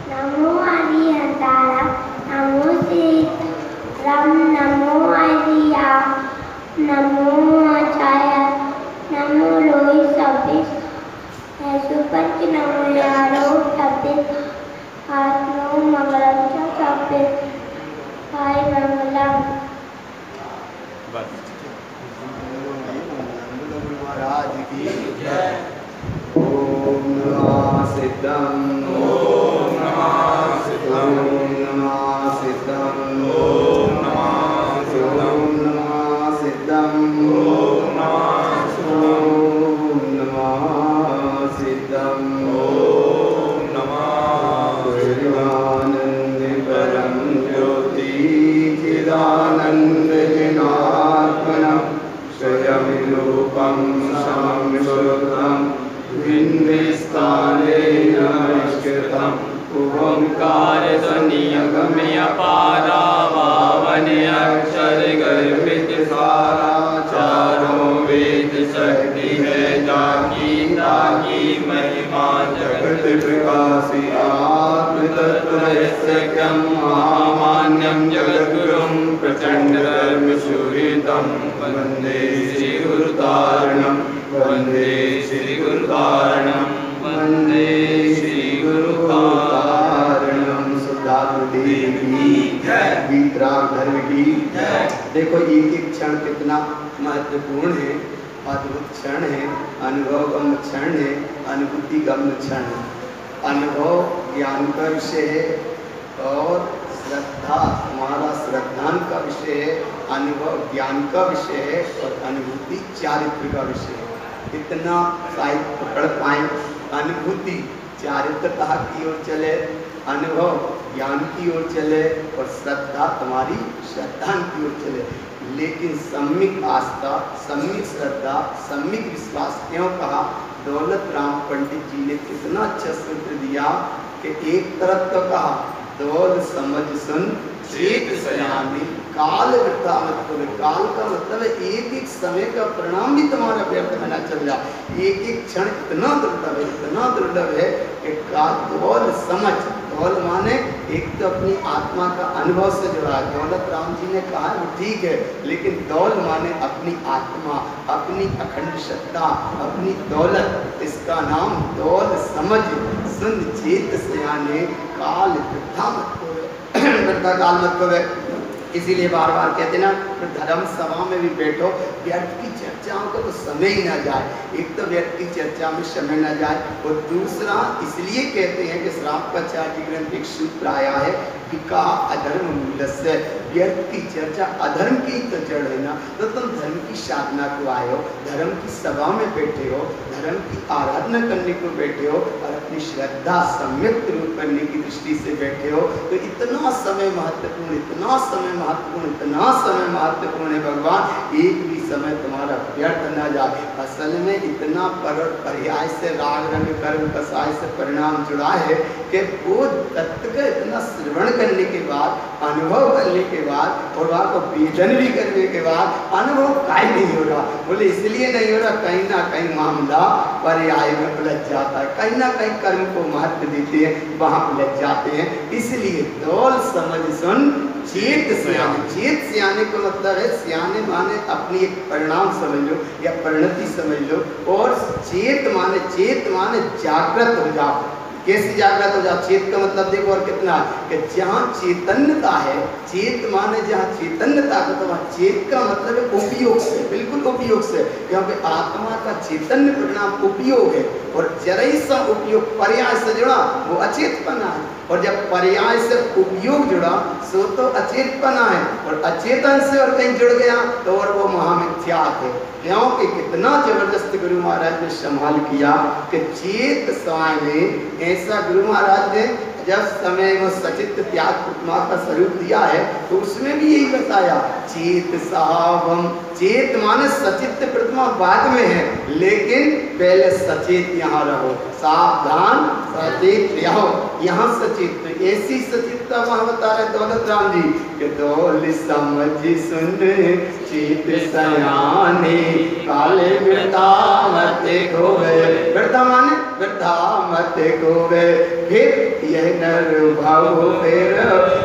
नमो हरिहरतारा, नमो सीताराम, नमो हरिया, नमो आचार्य, नमो लोहि सब्बिस, सुपंच नमो यारो सब्बिस, आत्मो मंगलम च सब्बिस, हाय मंगलम। महाराज की जय। ओम नमः सिद्धम, ओम नमः सिद्धम, ओम नमः सिद्धम, ओम नमः सिद्धम, ओम नमः सिद्धम, ओम नमः सिद्धम, ओम नमः चिदानंद परम ज्योति, चिदानंद जनार्दनम स्वयं रूपम समं श्रुतम बिंबिस्थाने नमस्कृतम ओंकार ध्वनियगम्य पारावावने अक्षर गर्भित सारा, चारों वेद शक्ति है जाकी, ताकी महिमा जगत प्रकाशी, आत्म तत्व रहस्यम महामान्यम जगद्गुरुम प्रचंड धर्म सूर्यतम वंदे श्री गुरुतारणम, वंदे श्री गुरुतारणम, वंदे श्री गुरुतारणम। सुधादेव की जय, वीतराग धर्म की जय। देखो एक एक क्षण कितना महत्वपूर्ण है, अद्भुत क्षण है, अनुभव गम्य क्षण है, अनुभूति गम्य क्षण है। अनुभव ज्ञान का विषय है और श्रद्धा तुम्हारा श्रद्धान का विषय है, अनुभव ज्ञान का विषय है और अनुभूति चारित्र का विषय है। इतना शायद पकड़ पाए। अनुभूति चारित्रता की ओर चले, अनुभव ज्ञान की ओर चले और श्रद्धा तुम्हारी श्रद्धान की ओर चले। लेकिन सम्यक आस्था, सम्यक श्रद्धा, सम्यक विश्वास क्यों कहा? दौलत राम पंडित जी ने कितना अच्छा सूत्र दिया कि एक तरफ तो कहा दौल समझ सुन चेत सयानी, काल वृथा मत करो। काल का मतलब है एक एक समय का परिणाम भी तुम्हारा व्यर्थ में न चल जाए। एक एक क्षण इतना दुर्लभ है, इतना दुर्लभ है कि काल दौल समझ, दौल माने एक तो अपनी आत्मा का अनुभव से जुड़ा है। दौलत राम जी ने कहा वो ठीक है, लेकिन दौल माने अपनी आत्मा, अपनी अखंड सत्ता, अपनी दौलत। इसका नाम दौल समझ सुन चेत सयाने, काल वृथा मत करो, वृथा काल मत करो। इसीलिए बार बार कहते ना, तो धर्म सभा में भी बैठो, व्यर्थ की चर्चाओं का तो समय ही ना जाए। एक तो व्यर्थ की चर्चा में समय ना जाए और दूसरा इसलिए कहते हैं कि श्रावकाचार्य ग्रंथ एक सूत्र आया है, विका अधर्म मूलस्य। व्यर्थ की चर्चा अधर्म की तो जड़ है ना, तो तुम धर्म की साधना को आए हो, धर्म की सभा में बैठे हो, धर्म की आराधना करने को बैठे हो और अपनी श्रद्धा सम्यक रूप करने की दृष्टि से बैठे हो, तो इतना समय महत्वपूर्ण, इतना समय महत्वपूर्ण, इतना समय महत्वपूर्ण है भगवान, एक भी समय तुम्हारा व्यर्थ न जाए। असल में इतना पर्याय से राग रंग कर्म कसाय से परिणाम जुड़ा है कि वो तत्व का इतना श्रवण करने के बाद, अनुभव करने के बाद और वहाँ को वेदन भी करने के बाद अनुभव काहे नहीं हो रहा? बोले इसलिए नहीं हो रहा, कहीं ना कहीं मामला पर्याय में उलझ जाता है, कहीं ना कहीं कर्म को महत्व देते हैं, वहाँ उलझ जाते हैं। इसलिए दौल समझ सुन चेत सियाने। चेत सियाने को मतलब है, सियाने माने अपनी एक परिणाम समझ लो या परिणति समझ लो, और चेत माने जागृत हो जाओ। कैसे जागृत हो जाओ? चेत का मतलब देखो और कितना कि जहाँ चैतन्यता है, चेत माने जहाँ चैतन्यता का, तो वहाँ चेत का मतलब है उपयोग से, बिल्कुल उपयोग से, क्योंकि आत्मा का चैतन्य परिणाम उपयोग है और जरा सा उपयोग पर्याय से जुड़ा वो अचेतपना है, और जब पर्याय से उपयोग जुड़ा सो तो अचेतपना है, और अचेतन से और कहीं जुड़ गया तो और वो महामिथ्यात है। क्योंकि कितना जबरदस्त गुरु महाराज ने संभाल किया कि चेत समय में, ऐसा गुरु महाराज ने जब समय वो सचित त्याग प्रतिमा का स्वरूप दिया है तो उसमें भी यही बताया, चेत साहबम। चेत माने सचित प्रतिमा बाद में है, लेकिन पहले सचेत यहाँ रहो, सावधान सचेत रहो, यहाँ सचेत। तो ऐसी सचितता वहाँ बता रहे दौलत राम जी कि दौल समझ सुन चेत सयाने, काले वृथा मत खोवे। वृथा माने वृथा मत गोवे। फिर यह नर भाव फिर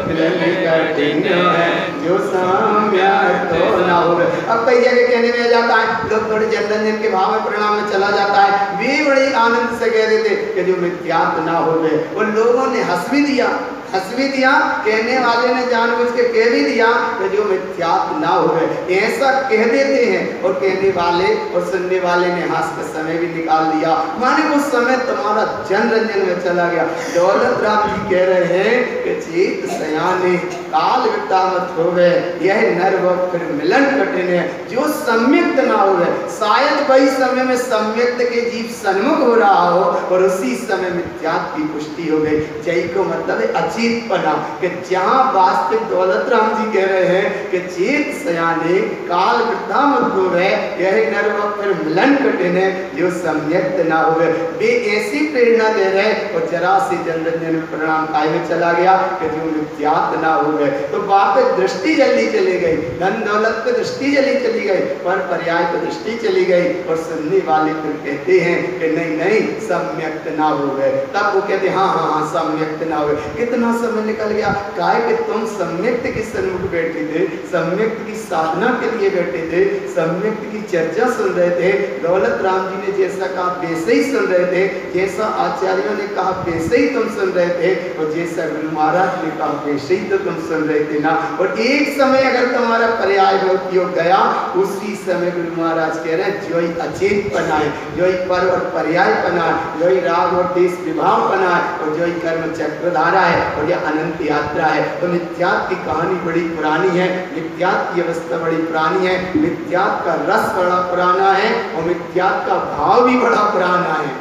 मिलन कठिन है, जो सम्यक तो ना होवे। अब कई जगह कहने में जाता है, लोग बड़े जनरंजन के भाव में परिणाम में चला जाता है, वे बड़े आनंद से कह देते कि जो मिथ्यात्व ना होवे। और लोगों ने हंस भी दिया, कहने वाले ने जानबूझ के कह भी दिया कि जो मिथ्यात्व ना होवे, ऐसा कह देते हैं। और कहने वाले और सुनने वाले ने हास का समय भी निकाल दिया, माने वो समय तुम्हारा जनरंजन में चला गया। दौलत राम जी कह रहे हैं कि चेत सयाने काल वृथा मत होवे, यह नर व फिर मिलन कठिन है, जो सम्यक्त ना होवे। शायद वही समय में सम्यक्त के जीव सन्मुख हो रहा हो और उसी समय मिथ्यात्व की पुष्टि हो गई। जय को मतलब है अचेत पना, कि जहां वास्तविक दौलत राम जी कह रहे हैं कि चेत सयाने काल वृथा मत होवे, यह नर व फिर मिलन कठिन है, जो सम्यक्त ना होवे। वे ऐसी प्रेरणा दे रहे और जरा सी जनरंजन परिणाम काय में चला गया कि जो मिथ्यात्व ना होवे। तो वापस दृष्टि जल्दी चली गई, धन दौलत पे दृष्टि जल्दी चली गई, पर पर्याय पे दृष्टि चली गई। और सुनने वाले फिर कहते हैं कि नहीं नहीं सम्यक्त ना होवे। तब वो कहते हाँ हाँ हाँ सम्यक्त ना होवे। कितना समय निकल गया, काहे कि तुम सम्यक्त के सन्मुख बैठे थे, सम्यक्त की साधना के लिए बैठे थे, सम्यक्त की चर्चा सुन रहे थे। दौलत राम जी ने जैसा कहा वैसे ही सुन रहे थे, जैसा आचार्यों ने कहा वैसे ही तुम सुन रहे थे, और जैसा गुरु महाराज ने कहा वैसे ही तो तुम सुन रहे थे ना। और एक समय अगर तुम्हारा पर्याय में उपयोग गया, उसी समय गुरु महाराज कह रहे हैं जो ही अचेत बनाए, जो ही पर और पर्याय बनाए, जो ही राग और देश विभाव बनाए, और जो ही कर्म चक्रधारा है, और यह अनंत यात्रा है। तो मिथ्यात्व की कहानी बड़ी पुरानी है, मिथ्यात्व की अवस्था बड़ी पुरानी है, मिथ्यात्व का रस बड़ा पुराना है, और मिथ्यात्व का भाव भी बड़ा पुराना है।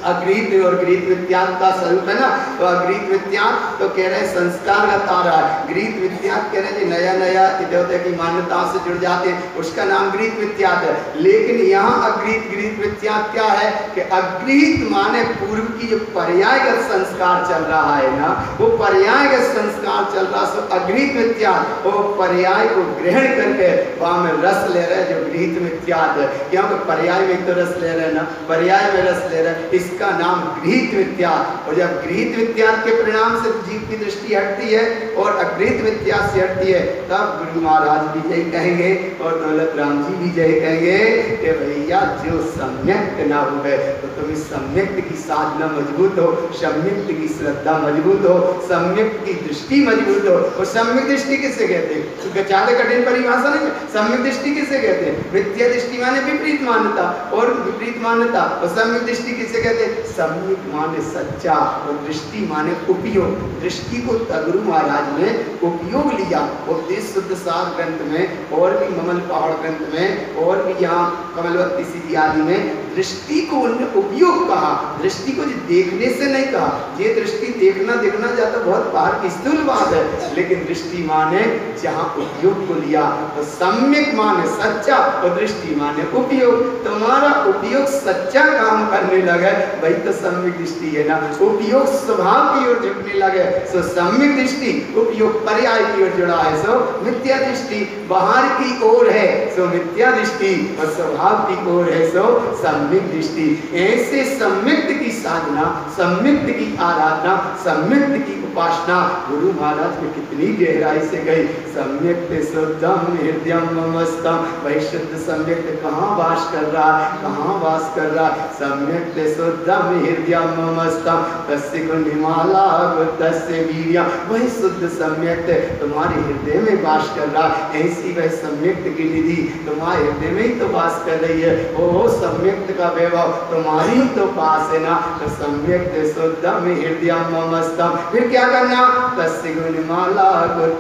अग्रीत और ग्रीत विद्यात का स्वरूप है ना, तो अग्रीत विद्यात तो कह रहे हैं संस्कार का तारा है, ग्रीत विद्यात कह रहे हैं नया नया देवता की मान्यताओं से जुड़ जाते हैं, उसका नाम ग्रीत विद्यात है। लेकिन यहाँ अग्रीत ग्रीत विद्यात क्या है कि अग्रीत माने पूर्व की जो पर्यायगत संस्कार चल रहा है ना, वो पर्यायगत संस्कार चल रहा है। अग्रीत विद्यात वो पर्याय को ग्रहण करके वहां में रस ले रहे जो ग्रीत विद्यात है। यहाँ पे पर्याय में तो रस ले रहे ना, पर्याय में रस ले रहे, इसका नाम गृहीत विद्यात। और जब गृहीत विद्यात के परिणाम से जीव की दृष्टि हटती है और अगृहीत विद्यात से हटती है, तब गुरु महाराज भी जय कहेंगे और दौलत राम जी भी जय कहेंगे कि भैया जो सम्यक्त ना हुए तो तुम इस सम्यक्त की साधना मजबूत हो, सम्यक्त की श्रद्धा मजबूत हो, सम्यक्त की दृष्टि मजबूत हो। और सम्यक दृष्टि किसे कहते हैं? क्योंकि ज्यादा कठिन परिभाषा नहीं है। सम्यक दृष्टि किसे कहते हैं? मिथ्या दृष्टि माने विपरीत मान्यता, और विपरीत मान्यता। और सम्यक दृष्टि किसे कहते हैं? सम्यक माने सच्चा और दृष्टि माने उपयोग। दृष्टि को गुरु महाराज ने उपयोग लिया, उपदेश शुद्ध सार ग्रंथ में और भी ममल पहाड़ ग्रंथ में और भी यहाँ कमलवती सीधी आदि में दृष्टि को उन्होंने उपयोग कहा। दृष्टि को देखने से नहीं कहा, ये दृष्टि देखना देखना जाता बहुत बाहर की स्थूल बात है, लेकिन दृष्टि माने जहाँ उपयोग को लिया। तो सम्यक माने सच्चा और दृष्टि माने उपयोग। तुम्हारा उपयोग सच्चा काम करने लगे वही तो सम्यक दृष्टि है ना। उपयोग स्वभाव की ओर झुकने लगे सो सम्यक दृष्टि, उपयोग पर्याय की ओर जुड़ा है सो मिथ्या दृष्टि, बाहर की ओर है सो मिथ्या दृष्टि और स्वभाव की ओर है सो सम्यक दृष्टि। ऐसे सम्यक्त की साधना, सम्यक्त की आराधना, सम्यक्त की उपासना गुरु महाराज में कितनी गहराई से गई। सम्यक्त शुद्धम हृदयम ममस्तम, वही शुद्ध सम्यक्त कहाँ वास कर रहा है, कहाँ वास कर रहा है? सम्यक्त शुद्धम हृदयम ममस्तम तस्य गुणिमाला तस्य वीर्यम, वही शुद्ध सम्यक्त तुम्हारे हृदय में वास कर रहा है। ऐसी वह सम्यक्त की निधि तुम्हारे हृदय में ही तो वास कर रही है। ओ सम्यक्त का वैभव तुम्हारी तो पास है ना। तो सम्यक्त शुद्धम हृदयम ममस्तम, फिर क्या करना? तस्य गुणिमाला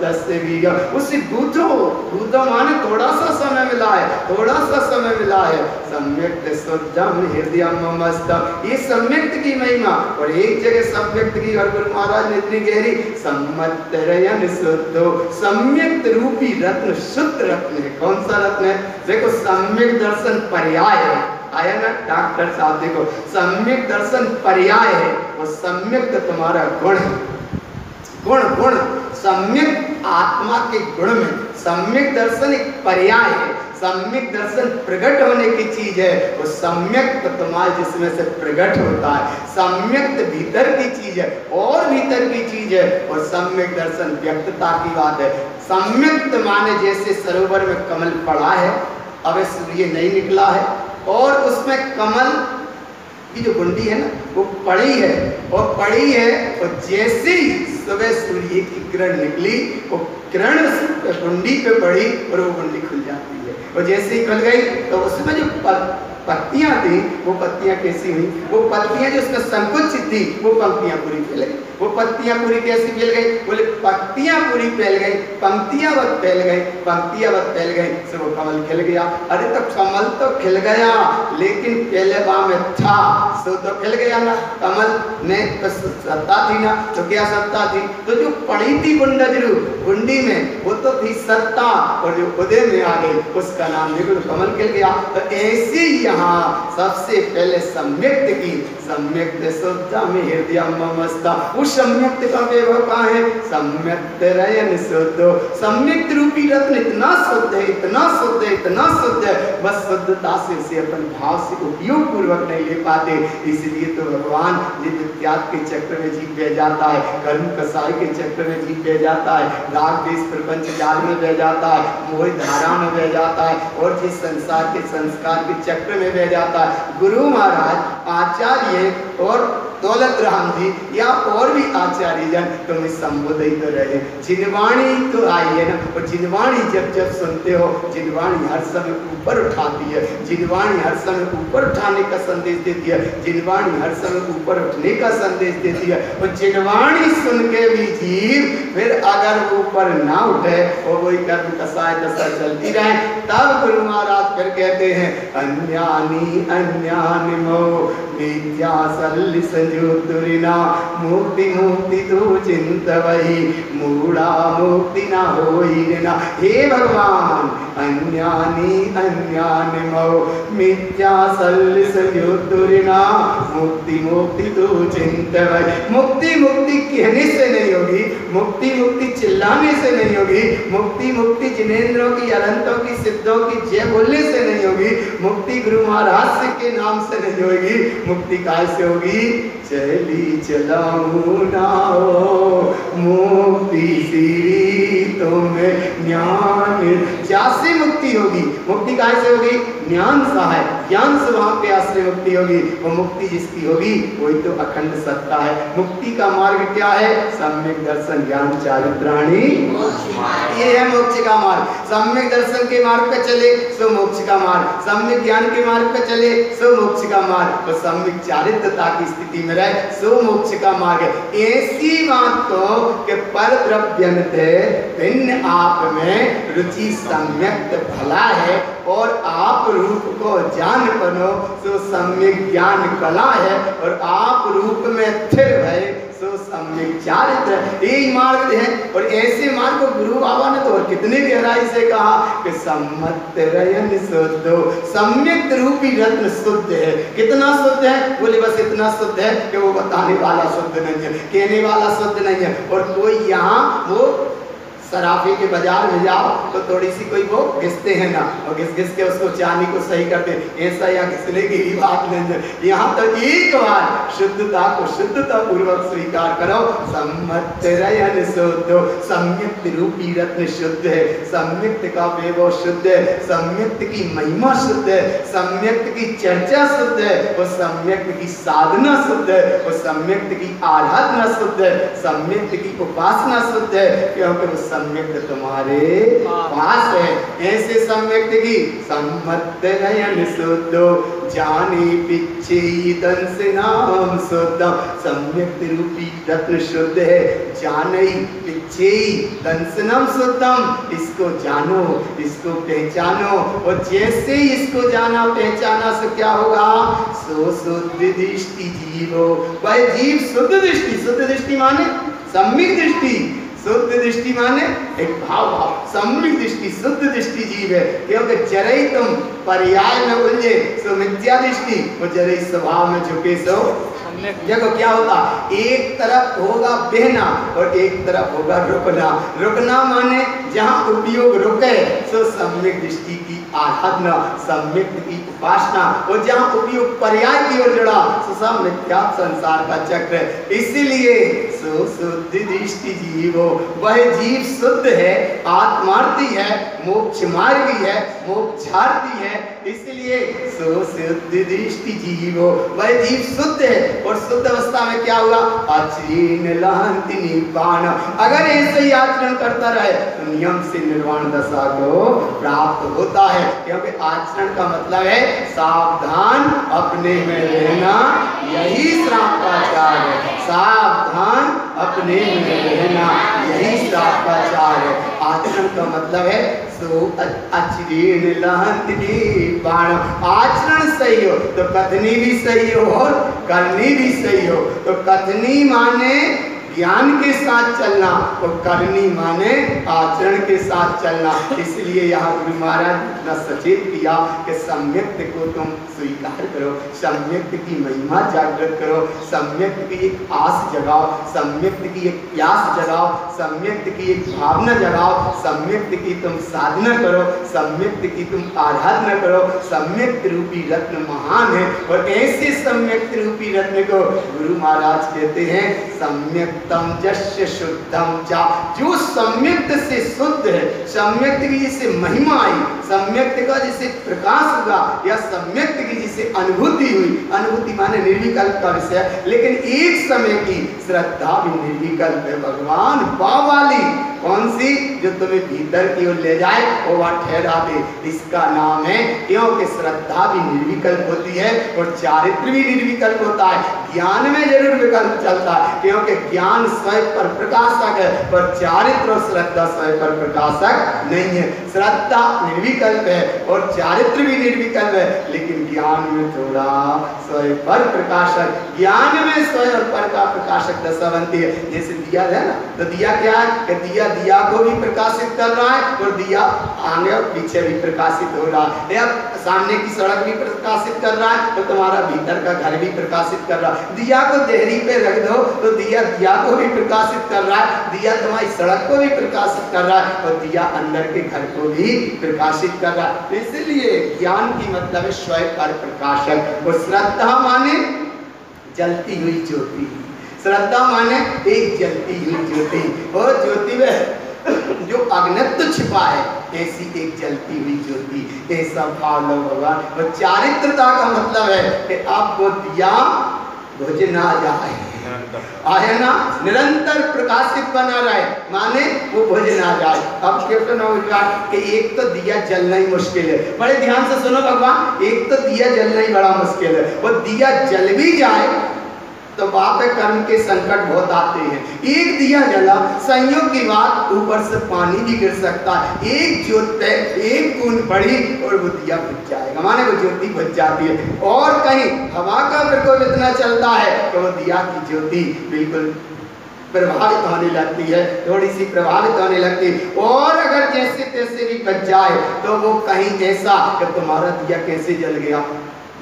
तस्य वीर्यम, उसे गूंथो। गूंथो माने थोड़ा सा समय मिला है, थोड़ा सा समय मिला है। सम्यक्त शुद्धम हृदयम ममस्तम, ये सम्यक्त की महिमा। और एक जगह सम्यक्त की और गुरु महाराज ने इतनी गहरी, सम्मतरयन शुद्धो, सम्यक्त रूपी रत्न, शुद्ध रत्न है। कौन सा रत्न है? देखो सम्यक दर्शन पर्याय है, आया ना डॉक्टर साहब? देखो सम्यक दर्शन पर्याय है और सम्यक तुम्हारा गुण है। गुण गुण सम्यक आत्मा के गुण में सम्यक दर्शन एक पर्याय है, सम्यक दर्शन प्रकट होने की चीज है। वो सम्यक तुम्हारे जिसमें से प्रकट होता है। सम्यक भीतर की चीज है और भीतर की चीज है। और सम्यक दर्शन व्यक्तता की बात है। सम्यक माने जैसे सरोवर में कमल पड़ा है, अब सूर्य नहीं निकला है और उसमें कमल की जो गुंडी है ना वो पड़ी है और पड़ी है, और जैसे ही सुबह सूर्य की किरण निकली वो किरण गुंडी पे पड़ी और वो गुंडी खुल जाती है। और जैसे ही खुल गई तो उसमें जो पत्तियां थी वो पत्तियां कैसी हुई, वो पत्तियां जो उसमें संकुचित थी वो पंक्तियां पूरी फैल गई। वो पत्तियां पूरी कैसी फैल गई, बोले पत्तियां पूरी फैल गई, पंक्तियां वक्त फैल गई, पंक्तियां वक्त फैल गई, से वो कमल खिल गया। अरे तो कमल तो खिल गया लेकिन पहले बार में था सो तो खिल गया ना, कमल में तो सत्ता थी ना, तो क्या सत्ता थी, तो जो पड़ी थी गुंडी में वो तो थी सत्ता, और जो उदय में आ गई उसका नाम देखो तो कमल खिल गया। तो ऐसे यहाँ सबसे पहले सम्यक्त की, सम्यक्त शुद्ध में हृदय ममस्ता, उस सम्यक्त का वैभव कहाँ है, सम्यक्त रयन शुद्ध। सम्यक्त रूपी रत्न इतना शुद्ध है, इतना शुद्ध है, इतना शुद्ध है, बस शुद्धता से उसे अपन भाव से उपयोग पूर्वक नहीं ले पाते। इसलिए तो भगवान नित्य त्याग के चक्र में जीव बह जाता है, कर्म कसाई के चक्र में जीव बह जाता है, राग देश प्रपंच जाल में बह जाता है, मोह धारा में बह जाता है, और जिस संसार के संस्कार के चक्र में बह जाता है। गुरु महाराज आचार्य और दौलत राम जी या और भी आचार्य जन तुम्हें संबोधित रहे, जिनवाणी तो आई है ना, और जिनवाणी जब जब सुनते हो, जिनवाणी हर समय ऊपर उठाती है, जिनवाणी हर समय ऊपर उठाने का संदेश देती है, जिनवाणी हर समय ऊपर उठने का संदेश देती है। और जिनवाणी सुन के भी जीव फिर अगर ऊपर ना उठे और वही कर्म कसाय दशा चलती रहे, तब गुरु महाराज फिर कहते हैं अन्यानी अन्यानि मोह विद्या सल्लि संयुक्तुरिना मुक्ति मुक्ति तो चिंतवहि मूढ़ा मुक्ति न होई ना। हे भगवान अन्यानि अन्यानि मोह मिथ्या सल्लि संयुक्तुरिना मुक्ति मुक्ति तो चिंतवहि। मुक्ति मुक्ति कहने से नहीं होगी, मुक्ति मुक्ति चिल्लाने से नहीं होगी, मुक्ति मुक्ति जिनेंद्रों की अनंतों की सिद्धों की जय बोलने से नहीं होगी, मुक्ति गुरु महाराज के नाम से नहीं होगी। मुक्ति कैसे होगी, चली चलाऊं ना हो मुक्ति श्री तुम्हें ज्ञान, जैसे मुक्ति होगी। मुक्ति कैसे होगी, ज्ञान सहाय ज्ञान स्वभाव पे आश्रय मुक्ति होगी। वो मुक्ति जिसकी होगी वही तो अखंड सत्ता है। मुक्ति का मार्ग क्या है, सम्यक दर्शन ज्ञान चारित्राणी, ये है मोक्ष का मार्ग। सम्यक दर्शन के मार्ग पे चले सो मोक्ष का मार्ग, सम्यक ज्ञान के मार्ग पे चले सो मोक्ष का मार्ग, और सम्यक चारित्रता की स्थिति में रहे सो मोक्ष का मार्ग है। ऐसी बात को कि पर द्रव्य भिन्न आप में रुचि सम्यक भला है, और आप रूप को जान बनो सो सम्यक ज्ञान कला है, और आप रूप में स्थिर भय सो सम्यक चारित्र। यही मार्ग है, और ऐसे मार्ग को गुरु बाबा ने तो और कितने गहराई से कहा कि सम्मत रयन शुद्ध, सम्यक रूपी रत्न शुद्ध है। कितना शुद्ध है, बोले बस इतना शुद्ध है कि वो बताने वाला शुद्ध नहीं है, कहने वाला शुद्ध नहीं है। और कोई यहाँ वो सराफी के बाजार में जाओ तो थोड़ी सी कोई वो घिसते हैं ना, और घिस घिस के उसको चांदी को सही करते, ऐसा यहाँ घिसने की ही बात नहीं है। यहाँ तो एक बार शुद्धता को शुद्धता पूर्वक स्वीकार करो। सम्मत रयन शुद्ध, सम्यक्त रूपी रत्न शुद्ध है, सम्यक्त का वैभव शुद्ध है, सम्यक्त की महिमा शुद्ध है, सम्यक्त की चर्चा शुद्ध है, और सम्यक्त की साधना शुद्ध है, और सम्यक्त की आराधना शुद्ध है, सम्यक्त की उपासना शुद्ध है, क्योंकि वो सम्यक्त तुम्हारे पास है। ऐसे सम्यक्त की सम्मत रयन शुद्ध, जाने पिछे दंस नाम शुद्ध, सम्यक्त रूपी रत्न शुद्ध है, जाने पिछे दंस नाम शुद्धम। इसको जानो, इसको पहचानो, और जैसे इसको जाना पहचाना से क्या होगा, सो शुद्ध दृष्टि जीवो। भाई जीव शुद्ध दृष्टि, शुद्ध दृष्टि माने सम्यक दृष्टि, शुद्ध दृष्टि माने एक भाव भाव, सम्यक दृष्टि शुद्ध दृष्टि जीव है। क्योंकि जरे तुम पर्याय में उलझे सो मिथ्या दृष्टि, और जरे स्वभाव में झुके सो देखो क्या होगा, एक तरफ होगा बहना और एक तरफ होगा रुकना। रुकना माने जहाँ उपयोग रुके सो सम्यक दृष्टि की आराधना, सम्यक की उपासना, और जहाँ उपयुक्त पर्याय की ओर जुड़ा सब मिथ्या संसार का चक्र। इसीलिए सो शुद्ध दृष्टि जीवो, वह जीव शुद्ध है, आत्मार्थी है, मोक्ष मार्गी है, मोक्षार्थी है। इसलिए सो शुद्ध दृष्टि जीवो, वह जीव शुद्ध है। और शुद्ध अवस्था में क्या हुआ? अचीन लहंति निपान। अगर ऐसे ही आचरण करता रहे तो नियम से निर्वाण दशा को प्राप्त होता है। क्योंकि आचरण का मतलब है सावधान अपने में रहना, यही श्रापाचार है। सावधान अपने में रहना, यही श्रापाचार है। आचरण का मतलब है सो अचीन लहंति निपान। आचरण सही हो तो कथनी भी सही हो और करनी भी सही हो। तो कथनी माने ज्ञान के साथ चलना और करनी माने आचरण के साथ चलना। इसलिए यहाँ गुरु महाराज इतना सचेत किया कि सम्यक को तुम स्वीकार करो, सम्यक की महिमा जागृत करो, सम्यक की एक आस जगाओ, सम्यक की एक प्यास जगाओ, सम्यक की एक भावना जगाओ, सम्यक की तुम साधना करो, सम्यक की तुम आराधना करो। सम्यक रूपी रत्न महान है। और ऐसे सम्यक रूपी रत्न को गुरु महाराज कहते हैं सम्यक तम जस्य शुद्धम चा। जो सम्यक्त से शुद्ध है, सम्यक्त की जिसे महिमा आई, सम्यक्त का जिसे प्रकाश हुआ, या सम्यक्त की जिसे अनुभूति हुई, अनुभूति माने निर्विकल्प का विषय, लेकिन एक समय की श्रद्धा भी निर्विकल्प है। भगवान पाव वाली कौन सी? जो तुम्हें भीतर की ओर ले जाए और वह ठहरा दे, इसका नाम है। क्योंकि श्रद्धा भी निर्विकल्प होती है और चारित्र भी निर्विकल्प होता है। ज्ञान में जरूर विकल्प चलता है, क्योंकि ज्ञान स्वयं पर प्रकाशक है, पर चारित्र और श्रद्धा स्वयं पर प्रकाशक नहीं है। श्रद्धा निर्विकल्प है और चारित्र भी निर्विकल्प है, लेकिन ज्ञान में थोड़ा स्वयं पर प्रकाशक, ज्ञान में स्वयं पर का प्रकाशक दशा बनती है। जैसे दिया है ना, तो दिया क्या है कि दिया को भी प्रकाशित कर रहा है और दिया आगे और पीछे भी प्रकाशित हो रहा है, या सामने की सड़क भी प्रकाशित कर रहा है तो तुम्हारा भीतर का घर भी प्रकाशित कर रहा है। दिया को देहरी पे रख दो तो दिया को भी प्रकाशित कर रहा है, दिया तुम्हारी सड़क को भी प्रकाशित कर रहा है और दिया अंदर के घर को भी प्रकाशित कर रहा है। इसलिए ज्ञान की मतलब है स्वयं पर प्रकाशक। और श्रद्धा माने जलती हुई ज्योति, श्रद्धा माने एक जलती हुई ज्योति, और ज्योति में जो अग्नित्व छिपा है ऐसी एक जलती हुई ज्योति, ऐसा भाव लो भगवान। और चारित्रता का मतलब है कि आपको दिया बुझ ना जाए, आए ना, निरंतर प्रकाशित बना रहे, माने वो बुझ ना जाए। अब क्वेश्चन होगा कि एक तो दिया जलना ही मुश्किल है। बड़े ध्यान से सुनो भगवान, एक तो दिया जलना ही बड़ा मुश्किल है, और दिया जल भी जाए तो बात है कर्म के संकट बहुत आते हैं। एक दिया जला, संयोग की बात, ऊपर से पानी भी गिर सकता है। एक ज्योति, एक बूंद पड़ी और वो दिया बुझ जाएगा, माने वो ज्योति बुझ जाती है। और कहीं हवा का प्रकोप इतना चलता है तो वो दिया की ज्योति बिल्कुल प्रभावित होने लगती है, थोड़ी सी प्रभावित होने लगती है। और अगर जैसे तैसे भी बच जाए तो वो कहीं ऐसा कि तुम्हारा दिया कैसे जल गया,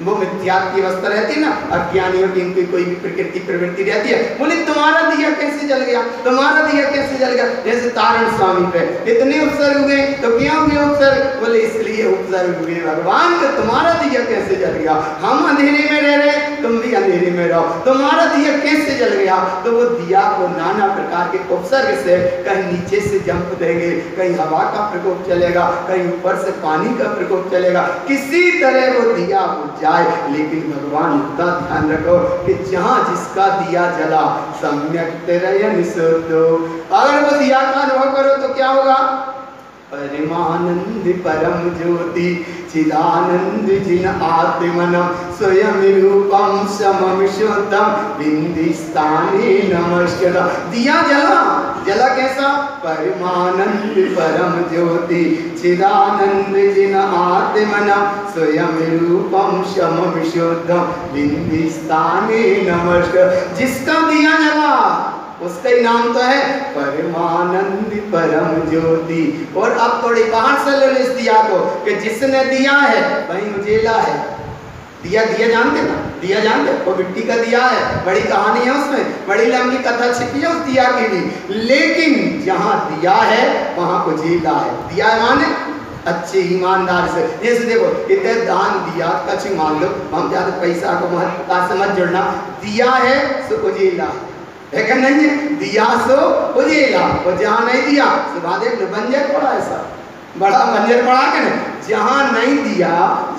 वो मिथ्यात्व की अवस्था रहती है ना, अज्ञानियों की इनकी कोई भी प्रकृति प्रवृत्ति रहती है। बोले तुम्हारा दिया कैसे जल गया, तुम्हारा दिया कैसे जल गया। जैसे तारण स्वामी पे इतने उपसर्ग हुए तो क्या हुए उपसर्ग? बोले इसलिए उपसर्ग हुए भगवान कि तुम्हारा दिया कैसे जल गया। हम अंधेरे में रह रहे, तुम भी अंधेरे में रहो, तुम्हारा दिया कैसे जल गया। तो वो दिया को नाना प्रकार के उपसर्ग से कहीं नीचे से जंप देंगे, कहीं हवा का प्रकोप चलेगा, कहीं ऊपर से पानी का प्रकोप चलेगा, किसी तरह वो दिया बुझ जाए। लेकिन भगवान इतना ध्यान रखो कि जहां जिसका दिया जला सम्यक तेरे निशुद्धो, अगर वो दिया का अनुभव करो तो क्या होगा? परमानंद परम ज्योति चिदानंद जिन आत्मनम स्वयं रूपम समम शुद्धम बिंदिस्तानी नमस्कार। दिया जला, जला कैसा? परमानंद परम ज्योति चिदानंद जिन आत्मनम स्वयं रूपम समम शुद्धम बिंदिस्तानी नमस्कार। जिसका दिया जला उसका ही नाम तो है परमानंद परम ज्योति। और अब थोड़ी बाहर से ले इस दिया को कि जिसने दिया है वही उजेला है। दिया जानते ना, दिया जानते, वो मिट्टी का दिया है, बड़ी कहानी है उसमें, बड़ी लंबी कथा छिपी है उस दिया की भी। लेकिन जहाँ दिया है वहाँ उजेला है। दिया माने अच्छे ईमानदार से। जैसे देखो इतने दान दिया कछ मान लो, हम ज्यादा पैसा को महत्वता से मत जोड़ना। दिया है सो उजेला है क्या नहीं है, दिया सो उजेला, और जहाँ नहीं दिया सो महादेव ने बंजर पड़ा, ऐसा बड़ा बंजर पड़ा के नहीं, जहाँ नहीं दिया,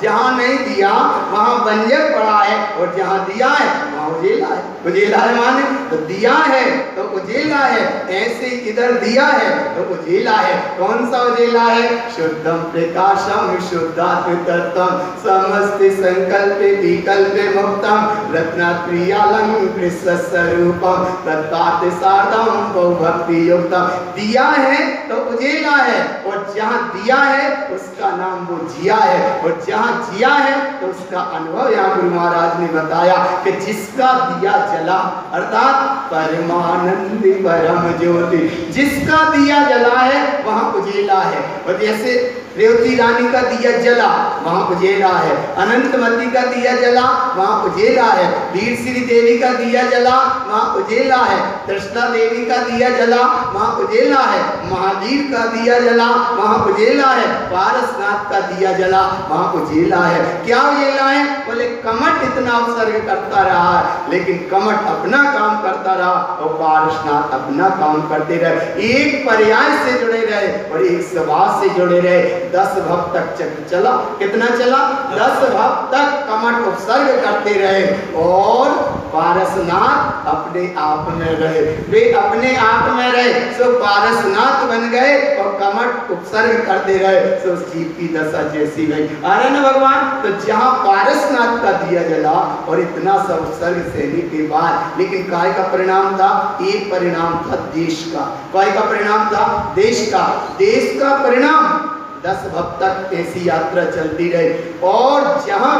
जहाँ नहीं दिया वहाँ बंजर पड़ा है, और जहाँ दिया है वहाँ उजेला है। उजेला है माने तो दिया है तो उजेला है, ऐसे इधर दिया है तो उजेला है। कौन सा उजेला है? शुद्धम प्रकाशम शुद्धात्म तत्वम समस्त संकल्प विकल्प मुक्तम रत्नप्रियालंकृत स्वरूपम तत्पाद साधम भक्ति युक्तम। दिया है तो उजेला है, और जहाँ दिया है उसका नाम वो जिया है, और जहाँ जिया है तो उसका अनुभव यहाँ गुरु महाराज ने बताया कि जिसका दिया जला अर्थात परमानंदी परम ज्योति, जिसका दिया जला है वहाँ उजेला है। और जैसे रेवती रानी का दिया जला वहाँ उजेला है, अनंतमती का दिया जला वहाँ उजेला है, वीर श्री देवी का दिया जला वहाँ उजेला है, कृष्णा देवी का दिया जला वहाँ उजेला है, महावीर का दिया जला वहाँ उजेला है, पारसनाथ का दिया जला वहाँ उजेला है। क्या उजेला है? बोले कमठ इतना उपसर्ग करता रहा है, लेकिन कमठ अपना काम करता रहा और पारसनाथ अपना काम करते रहे, एक पर्याय से जुड़े रहे और एक स्वभाव से जुड़े रहे। 10 भक्त तक चक्र चला, कितना चला? 10 भक्त तक कमठ उपसर्ग करते रहे, और पारसनाथ अपने आप में रहे, वे अपने आप में रहे सो पारसनाथ बन गए, और कमठ उपसर्ग करते रहे सो जीव की दशा जैसी गई। अरे न भगवान, तो जहाँ पारसनाथ का दिया जला और इतना सब उपसर्ग सहने के बाद, लेकिन काय का परिणाम था? एक परिणाम था देश का। काय का परिणाम था? देश का। देश का परिणाम 10 भक्त तक ऐसी यात्रा चलती रही, और जहां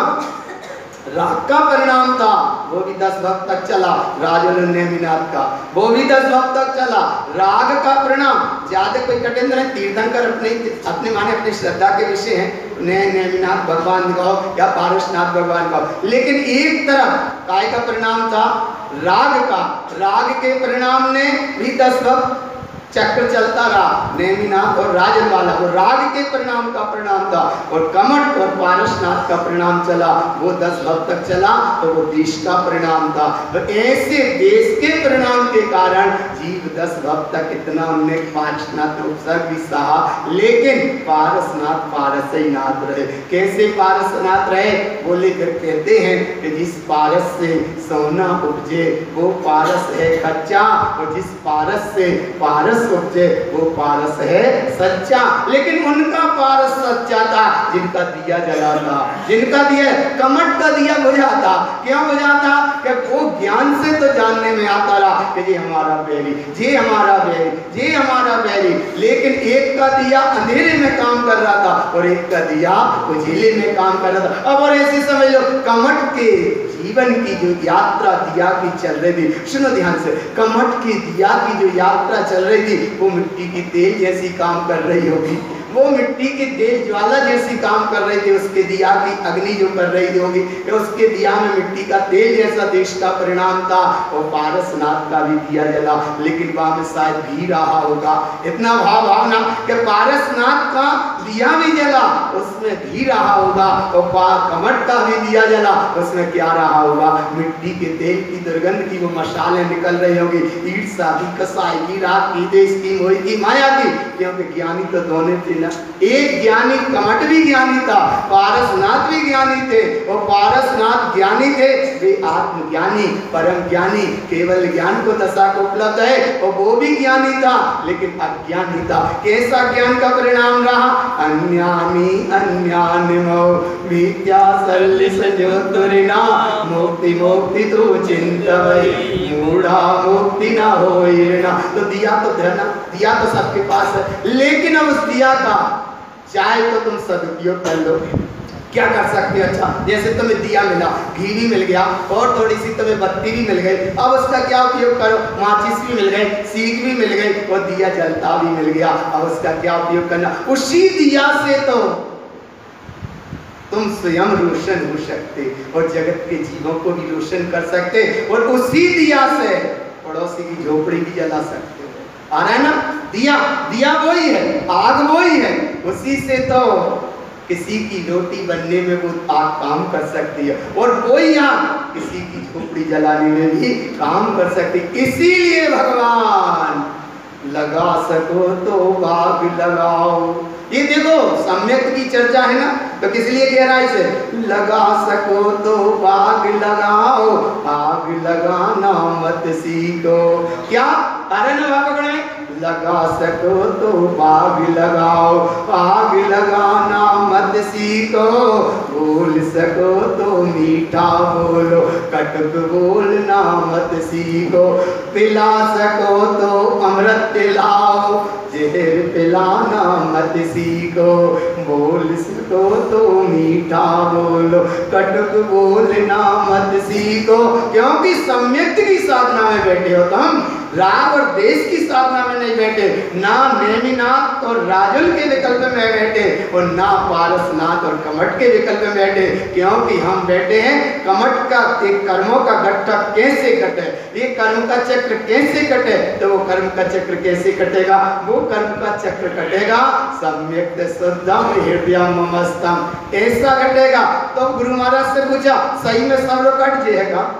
राग का परिणाम था वो भी 10 भक्त तक चला, राजनेमिनाथ का वो भी 10 भक्त तक चला। राग का परिणाम ज्यादा कोई कठिन नहीं, तीर्थंकर अपने माने अपनी श्रद्धा के विषय हैं, नेमिनाथ भगवान का हो या पारसनाथ भगवान का हो, लेकिन एक तरफ काय का परिणाम था? राग का। राग के परिणाम ने भी 10 भक्त चक्र चलता रहा, नेमिनाथ और राजनवाला, वो राग के परिणाम का परिणाम था, और कमठ और पारसनाथ का परिणाम चला, वो 10 भक्त तक चला, तो वो देश का परिणाम था। तो ऐसे देश के परिणाम के कारण जीव 10 भक्त तक इतना उनने पारसनाथ उपसर्ग भी सहा, लेकिन पारसनाथ पारस ही नाथ रहे। कैसे पारसनाथ रहे? बोले कर कहते हैं कि जिस पारस से सोना उपजे वो पारस है कच्चा, और जिस पारस से पारस उपजे वो पारस है सच्चा। लेकिन उनका पारस सच्चा था जिनका दिया जला था, जिनका दिया कमठ का दिया बुझा था। क्यों बुझा था? कि वो ज्ञान से तो जानने में आता रहा कि ये हमारा बैरी, ये हमारा बैरी, ये हमारा बैरी, लेकिन एक का दिया अंधेरे में काम कर रहा था और एक का दिया उजीले में काम कर रहा था। अब और ऐसे समझ लो कमठ के जीवन की जो यात्रा दिया की चल रही थी, सुनो ध्यान से, कमठ की दिया की जो यात्रा चल रही थी वो मिट्टी की तेल जैसी काम कर रही होगी, वो मिट्टी की तेज ज्वाला जैसी काम कर रही थी, उसके दिया की अग्नि जो कर रही होगी, उसके दिया में मिट्टी का तेल जैसा देश का परिणाम था। और पारसनाथ का भी दिया जला, लेकिन वहां में शायद घी रहा होगा, इतना भावना कि पारसनाथ का दिया भी जला उसमें घी रहा होगा, और कमठ का भी दिया जला उसमें क्या रहा होगा? मिट्टी के तेल की दुर्गंध की वो मशालें निकल रही होगी, ईर्ष्या की, कसाई की, रात की, देश की, मोह की, माया की, क्योंकि ज्ञानी तो दोनों थे ना। एक ज्ञानी कमठ भी ज्ञानी था, पारसनाथ भी ज्ञानी थे, और पारसनाथ ज्ञानी थे, वे आत्मज्ञानी परम ज्ञानी केवल ज्ञान को दशा को उपलब्ध है, और वो भी ज्ञानी था लेकिन अज्ञानी था। कैसा ज्ञान का परिणाम रहा? अन्यामी अन्यानिमो विद्या सल्लिस ज्योतिर्ना मुक्ति मुक्ति तो चिंतवै मूढ़ा मुक्ति ना होइना। तो दिया तो धना, दिया तो सबके पास है, लेकिन अब उस दिया का चाहे तो तुम सदुपयोग कर लो, क्या कर सकते हो? अच्छा, जैसे तुम्हें दिया मिला, घी भी मिल गया और थोड़ी सी तुम्हें बत्ती भी मिल गई, अब उसका क्या उपयोग करो? माचिस भी मिल गई, सीख भी मिल गई और दिया जलता भी मिल गया, अब उसका क्या उपयोग करना? उसी दिया से तो तुम स्वयं रोशन हो सकते और जगत के जीवों को भी रोशन कर सकते, और उसी दिया से पड़ोसी की झोपड़ी भी जला सकते हो। आ रहा है ना? दिया, दिया वही है, आग वही है, उसी से तो किसी की रोटी बनने में वो आग काम कर सकती है, और कोई आग किसी की झोपड़ी जलाने में भी काम कर सकती। इसीलिए भगवान लगा सको तो बाग लगाओ। ये देखो सम्यक की चर्चा है ना, तो किस लिए कह रहा है इसे, लगा सको तो बाग लगाओ, आग लगाना मत सीखो। क्या कारण पकड़ में, लगा सको तो बाग लगाओ, आग लगाना मत सीखो, बोल सको तो मीठा बोलो, कटक बोलना मत सीखो, पिला सको तो अमृत पिलाओ, जहर पिलाना मत सीखो, बोल सको तो मीठा बोलो, कटक बोलना मत सीखो। क्योंकि सम्यक की साधना में बैठे हो तुम, राग और देश की साधना में नहीं बैठे, ना नेमिनाथ और राजुल के विकल्प में बैठे, और ना पारसनाथ और कमठ के विकल्प में बैठे। क्योंकि हम बैठे हैं कमठ का, एक कर्मों का गट्ठा कैसे कटे, ये कर्म का चक्र कैसे कटे, तो वो कर्म का चक्र कैसे कटेगा, वो कर्म का चक्र कटेगा सम्यक शुद्धम हृदयम ममस्तम, ऐसा कटेगा। तो गुरु महाराज से पूछा, सही में सब लोग कट जाएगा?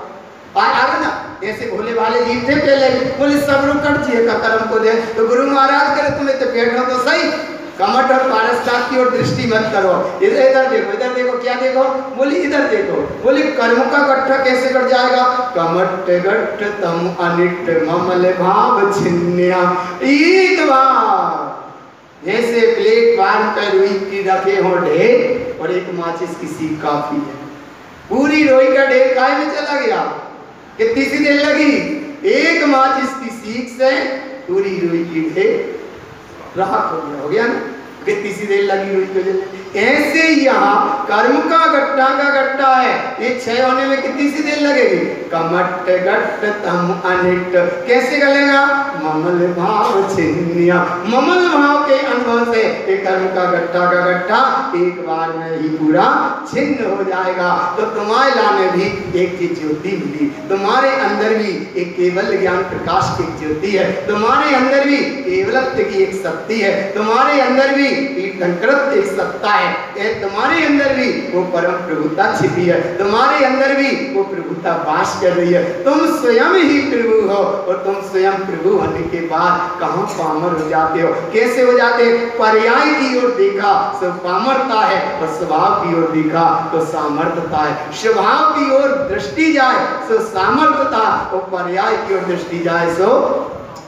आगे ना ऐसे भोले भाले जीव थे पहले, बोले सब लोग कट जाएगा कर्म को दे। तो गुरु महाराज करे तुम्हें तो पेट हो तो सही, कमठ और पारसनाथ की ओर दृष्टि मत करो, इधर देखो, इधर देखो, क्या देखो, बोली इधर देखो, बोली कर्म का गट्ठा कैसे कट जाएगा, कमठ गट्ठ तम अनिट ममल भाव छिन्या, एक बार जैसे प्लेट बार पर रुई की रखे हो ढेर और एक माचिस की सीख काफी है, पूरी रोई का ढेर काय में चला गया, कितनी सी देर लगी, एक माचिस की सीख से पूरी रोई की ढेर राख हो गया ना, कितनी सी देर लगी रोई को जलने। ऐसे यहाँ कर्म का गट्ठा है, ये क्षय होने में कितनी सी देर लगेगी, कमट गट्ट तम अनिट, कैसे गलेगा, ममल भाव छिन्निया, ममल भाव के अनुभव से ये कर्म का गट्ठा एक बार में ही पूरा छिन्न हो जाएगा। तो तुम्हारे लाने भी एक की ज्योति मिली, तुम्हारे अंदर भी एक केवल ज्ञान प्रकाश की ज्योति है, तुम्हारे अंदर भी केवलत्व की एक शक्ति है, तुम्हारे अंदर भी तीर्थंकृत एक सत्ता है, तुम्हारे अंदर भी वो परम प्रभुता छिपी है, तुम्हारे अंदर भी वो प्रभुता वास कर रही है। तुम स्वयं ही प्रभु हो, और तुम स्वयं प्रभु होने के बाद कहाँ पामर हो जाते हो, कैसे हो जाते, पर्याय की ओर देखा तो पामरता है, और स्वभाव की ओर देखा तो सामर्थ्यता है। स्वभाव की ओर दृष्टि जाए तो सामर्थ्यता, और पर्याय की ओर दृष्टि जाए सो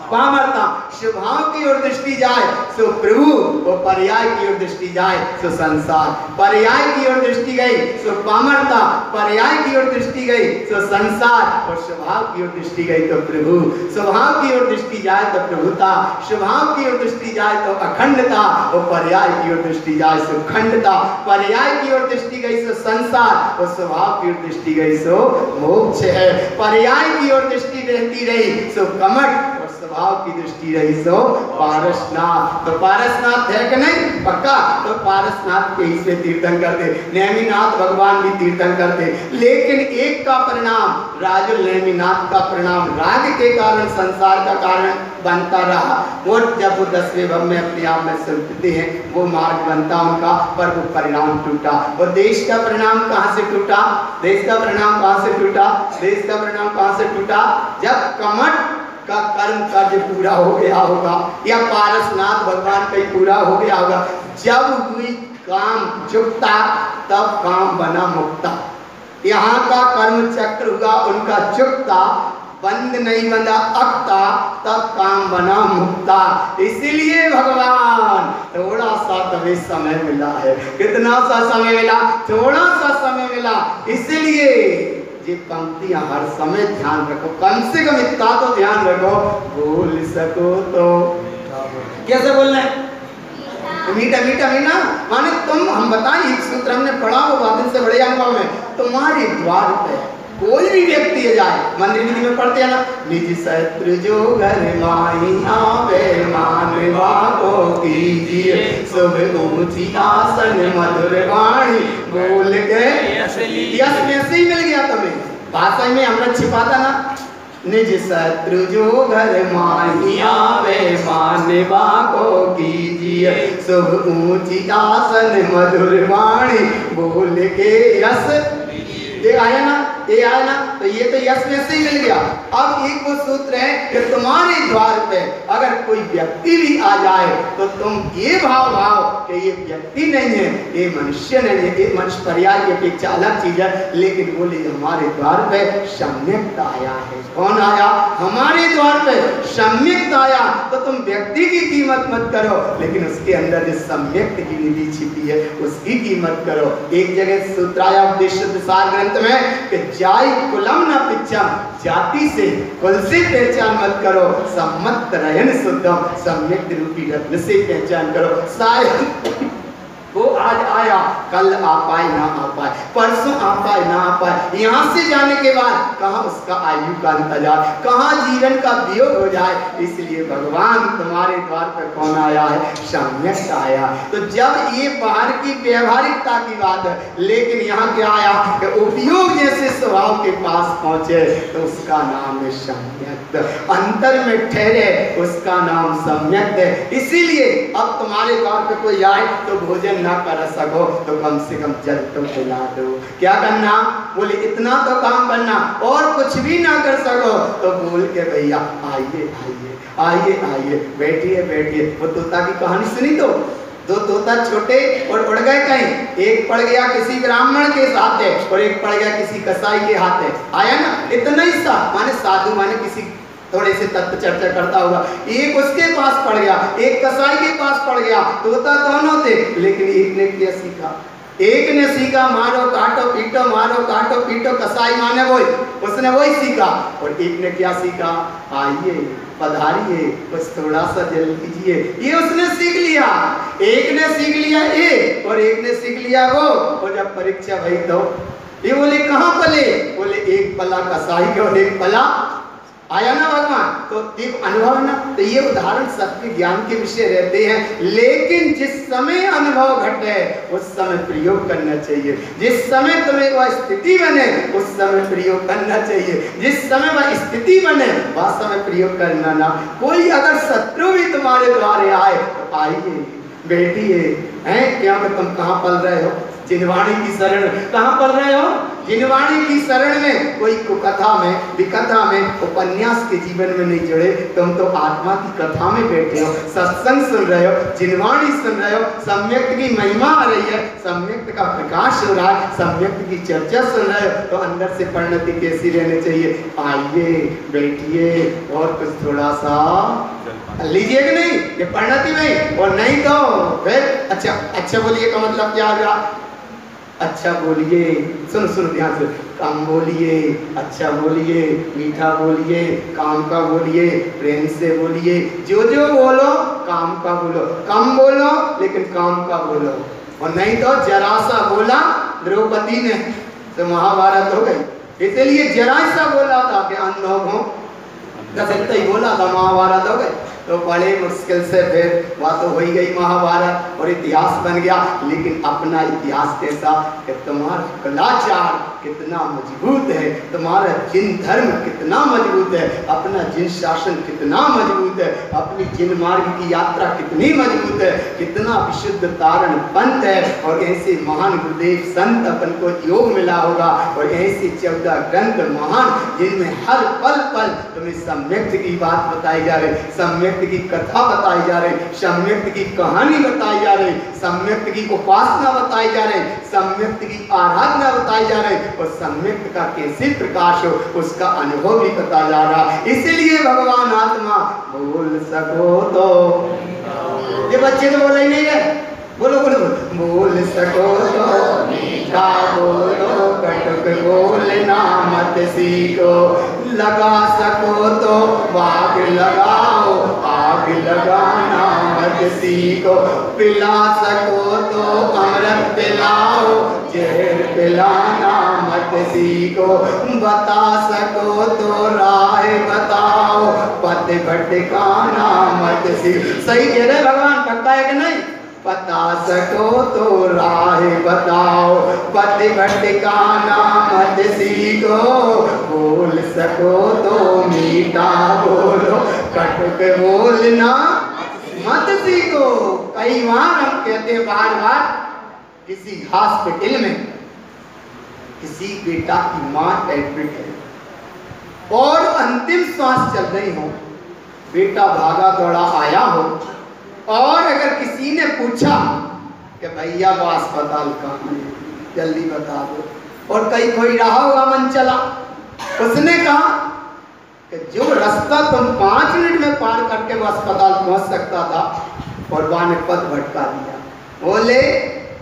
पामरता। स्वभाव की ओर दृष्टि जाए सो प्रभु, और पर्याय की ओर दृष्टि जाए सो संसार, पर्याय की ओर दृष्टि गई सो पामरता, पर्याय की ओर दृष्टि गई सो संसार, और स्वभाव की ओर दृष्टि गई तो प्रभु, स्वभाव की ओर दृष्टि जाए तो प्रभुता, स्वभाव की ओर दृष्टि जाए तो अखंडता, और पर्याय की ओर दृष्टि जाए सो खंडता, पर्याय की ओर दृष्टि गई सो संसार, और स्वभाव की ओर दृष्टि गई सो मोक्ष है। पर्याय की ओर दृष्टि रहती रही सो कमठ, स्वभाव की दृष्टि रही सो पारसनाथ। तो पारसनाथ है कि नहीं, पक्का, तो पारसनाथ के इसमें तीर्थन करते, नेमिनाथ भगवान भी तीर्थन करते, लेकिन एक का परिणाम राजुल नेमिनाथ का परिणाम राग के कारण संसार का कारण बनता रहा। वो जब वो 10वें भव में अपने आप में संतति है, वो मार्ग बनता उनका, पर वो परिणाम टूटा। और देश का परिणाम कहाँ से टूटा, देश का परिणाम कहाँ से टूटा, देश का परिणाम कहाँ से टूटा, जब कमठ का कर्म कार्य पूरा हो गया होगा, या पारसनाथ भगवान का ही पूरा हो गया होगा, जब हुई काम चुकता तब काम बना मुक्ता। यहाँ का कर्म चक्र हुआ उनका चुकता, बंद नहीं बंधा अक्ता, तब काम बना मुक्ता। इसीलिए भगवान थोड़ा सा तभी समय मिला है, कितना सा समय मिला, थोड़ा सा समय मिला, इसलिए ये पंक्तियां हर समय ध्यान रखो, कम से कम इतना तो ध्यान रखो, बोल सको तो कैसे बोलना है, मीठा मीठा मीठा, माने तुम, हम बताएं एक सूत्र हमने पढ़ा वो बातें से बड़े अनुभव में, तुम्हारे द्वार पे कोई भी व्यक्ति जाए, मंदिर विधि में पढ़ते हैं ना, निज शत्रु जो घर माई आवे मानवा को कीजिए, शुभ ऊंची आसन मधुर वाणी बोल के, यश में से ही मिल गया तुम्हें, भाषा में हमने छिपाता ना, निज शत्रु जो घर माही आवे, मानवा को कीजिए शुभ ऊंची आसन, मधुर वाणी बोल के यश। ये आया ना, ये आया ना, तो ये तो यश में से ही मिल गया। अब एक वो सूत्र है कि तुम्हारे द्वार पे अगर कोई व्यक्ति भी आ जाए तो तुम ये भाव कि ये व्यक्ति नहीं है, ये मनुष्य नहीं है, ये मनुष्य पर्याय की अपेक्षा अलग चीज है, लेकिन बोले हमारे द्वार पे सम्यक्त आया है। कौन आया? हमारे द्वार पे सम्यक्त आया। तो तुम व्यक्ति की कीमत मत करो, लेकिन उसके अंदर जो सम्यक्त की निधि छिपी है उसकी कीमत करो। एक जगह सूत्राया उपदेश सार ग्रंथ में कि जाई कुलम न पिछम, जाति से कुल से पहचान मत करो, सम्मत रहन शुद्धम, सम्यक रूपी रत्न से पहचान करो। शायद वो आज आया, कल आ पाए ना आ पाए, परसों आ पाए ना आ पाए, यहाँ से जाने के बाद कहाँ उसका आयु का अंतजार, कहाँ जीवन का वियोग हो जाए। इसलिए भगवान तुम्हारे द्वार पर कौन आया है? सम्यक आया। तो जब ये बाहर की व्यवहारिकता की बात है, लेकिन यहाँ क्या आया कि उपयोग जैसे स्वभाव के पास पहुंचे तो उसका नाम है सम्यक, अंतर में ठहरे उसका नाम सम्यक है। इसीलिए अब तुम्हारे द्वार पे कोई आए तो भोजन ना कर सको तो कम से कम जल तो खिला दो। क्या करना? बोले इतना तो काम करना, और कुछ भी ना कर सको तो बोल के भैया आइए आइए आइए आइए, बैठिए बैठिए। वो तोता की कहानी सुनी तो दो तोता छोटे और उड़ गए कहीं, एक पड़ गया किसी ब्राह्मण के हाथ है और एक पड़ गया किसी कसाई के हाथ है। आया ना, इतना ही सा माने साधु माने किसी थोड़े से तत्व चर्चा करता हुआ, एक उसके पास पड़ गया, एक कसाई के पास पड़ गया। तोता दोनों थे, लेकिन एक ने क्या सीखा? एक ने सीखा मारो काटो पीटो, मारो काटो पीटो, कसाई माने वही, उसने वही सीखा। और एक ने क्या सीखा? आइए पधारिए, कुछ थोड़ा सा जल कीजिए, ये उसने सीख लिया। एक ने सीख लिया ये और एक ने सीख लिया वो। और जब परीक्षा भई तो ये बोले कहाँ पले? बोले एक पला कसाई और एक पला। आया ना भगवान? तो एक अनुभव ना, तो ये उदाहरण सबके ज्ञान के विषय रहते हैं, लेकिन जिस समय अनुभव घटे उस समय प्रयोग करना चाहिए। जिस समय तुम्हें वह स्थिति बने उस समय प्रयोग करना चाहिए। जिस समय वह स्थिति बने वह समय प्रयोग करना ना। कोई अगर शत्रु भी तुम्हारे द्वारे आए तो आइए बैठिए। हैं क्या मैं तुम कहाँ पल रहे हो? जिनवाणी की शरण। कहाँ पल रहे हो? जिनवाणी की शरण में। कोई कथा में, विकथा में, उपन्यास के जीवन में नहीं जुड़े, तुम तो आत्मा की कथा में बैठे हो, सत्संग सुन रहे हो, जिनवाणी सुन रहे हो, सम्यक्त की महिमा आ रही है, सम्यक्त का प्रकाश हो रहा है, सम्यक्त की चर्चा सुन रहे हो, तो अंदर से परिणति कैसी रहनी चाहिए? आइए बैठिए और कुछ थोड़ा सा लीजिए कि नहीं, ये परिणति में। और नहीं तो फिर अच्छा बोलिए का मतलब क्या होगा? अच्छा बोलिए, सुन सुन ध्यान से, कम बोलिए, अच्छा बोलिए, मीठा बोलिए, काम का बोलिए, प्रेम से बोलिए, जो जो बोलो काम का बोलो, कम बोलो लेकिन काम का बोलो। और नहीं तो जरा सा बोला द्रौपदी ने तो महाभारत हो गई। इसलिए जरा सा बोला था कि अनलोग हो, ही बोला था महाभारत हो गए। तो बड़े मुश्किल से फिर बात तो हो ही गई महाभारत और इतिहास बन गया। लेकिन अपना इतिहास कैसा कि तुम्हारा कलाचार कितना मजबूत है, तुम्हारा जिन धर्म कितना मजबूत है, अपना जिन शासन कितना मजबूत है, अपनी जिन मार्ग की यात्रा कितनी मजबूत है, कितना विशुद्ध तारण पंथ है। और ऐसे महान गुरुदेव संत अपन को योग मिला होगा और ऐसे 14 ग्रंथ महान जिनमें हर पल पल तुम्हें सम्यक्त की बात बताई जा रही, सम्यक्त की कथा बताई जा रही, सम्यक्त की कहानी बताई जा रही, सम्यक्त की उपासना बताई जा रही, सम्यक्त की आराधना बताई जा रही और सम्यक्त का कैसे प्रकाश हो उसका अनुभव भी बताया जा रहा। इसीलिए भगवान आत्मा बोल सको तो, ये बच्चे तो बोले ही नहीं है, बोलो बोलो बोल सको तो मीठा बोलो, कटुक बोलना मत सीखो, लगा सको तो आग लगाओ, आग लगाना मत सीखो, पिला सको तो अमृत पिलाओ, जहर पिलाना मत सीखो, बता सको तो राह बताओ, पथ भटकाना मत सीखो। सही कह रहे भगवान, पक्का है कि नहीं? बता सको तो राह बताओ, पति भटकाना मत सीखो, बोल सको तो मीठा बोलो, कटुक बोलना मत सीखो। कई बार हम कहते हैं, बार बार किसी हॉस्पिटल में किसी बेटा की मां एडमिट है और अंतिम सांस चल रही हो, बेटा भागा दौड़ा आया हो और अगर किसी ने पूछा कि भैया वो अस्पताल कहाँ है, जल्दी बता दो, और कहीं कोई रहा होगा मन चला, उसने कहा कि जो रास्ता तुम 5 मिनट में पार करके वो अस्पताल पहुंच सकता था और वहां ने पथ भटका दिया। बोले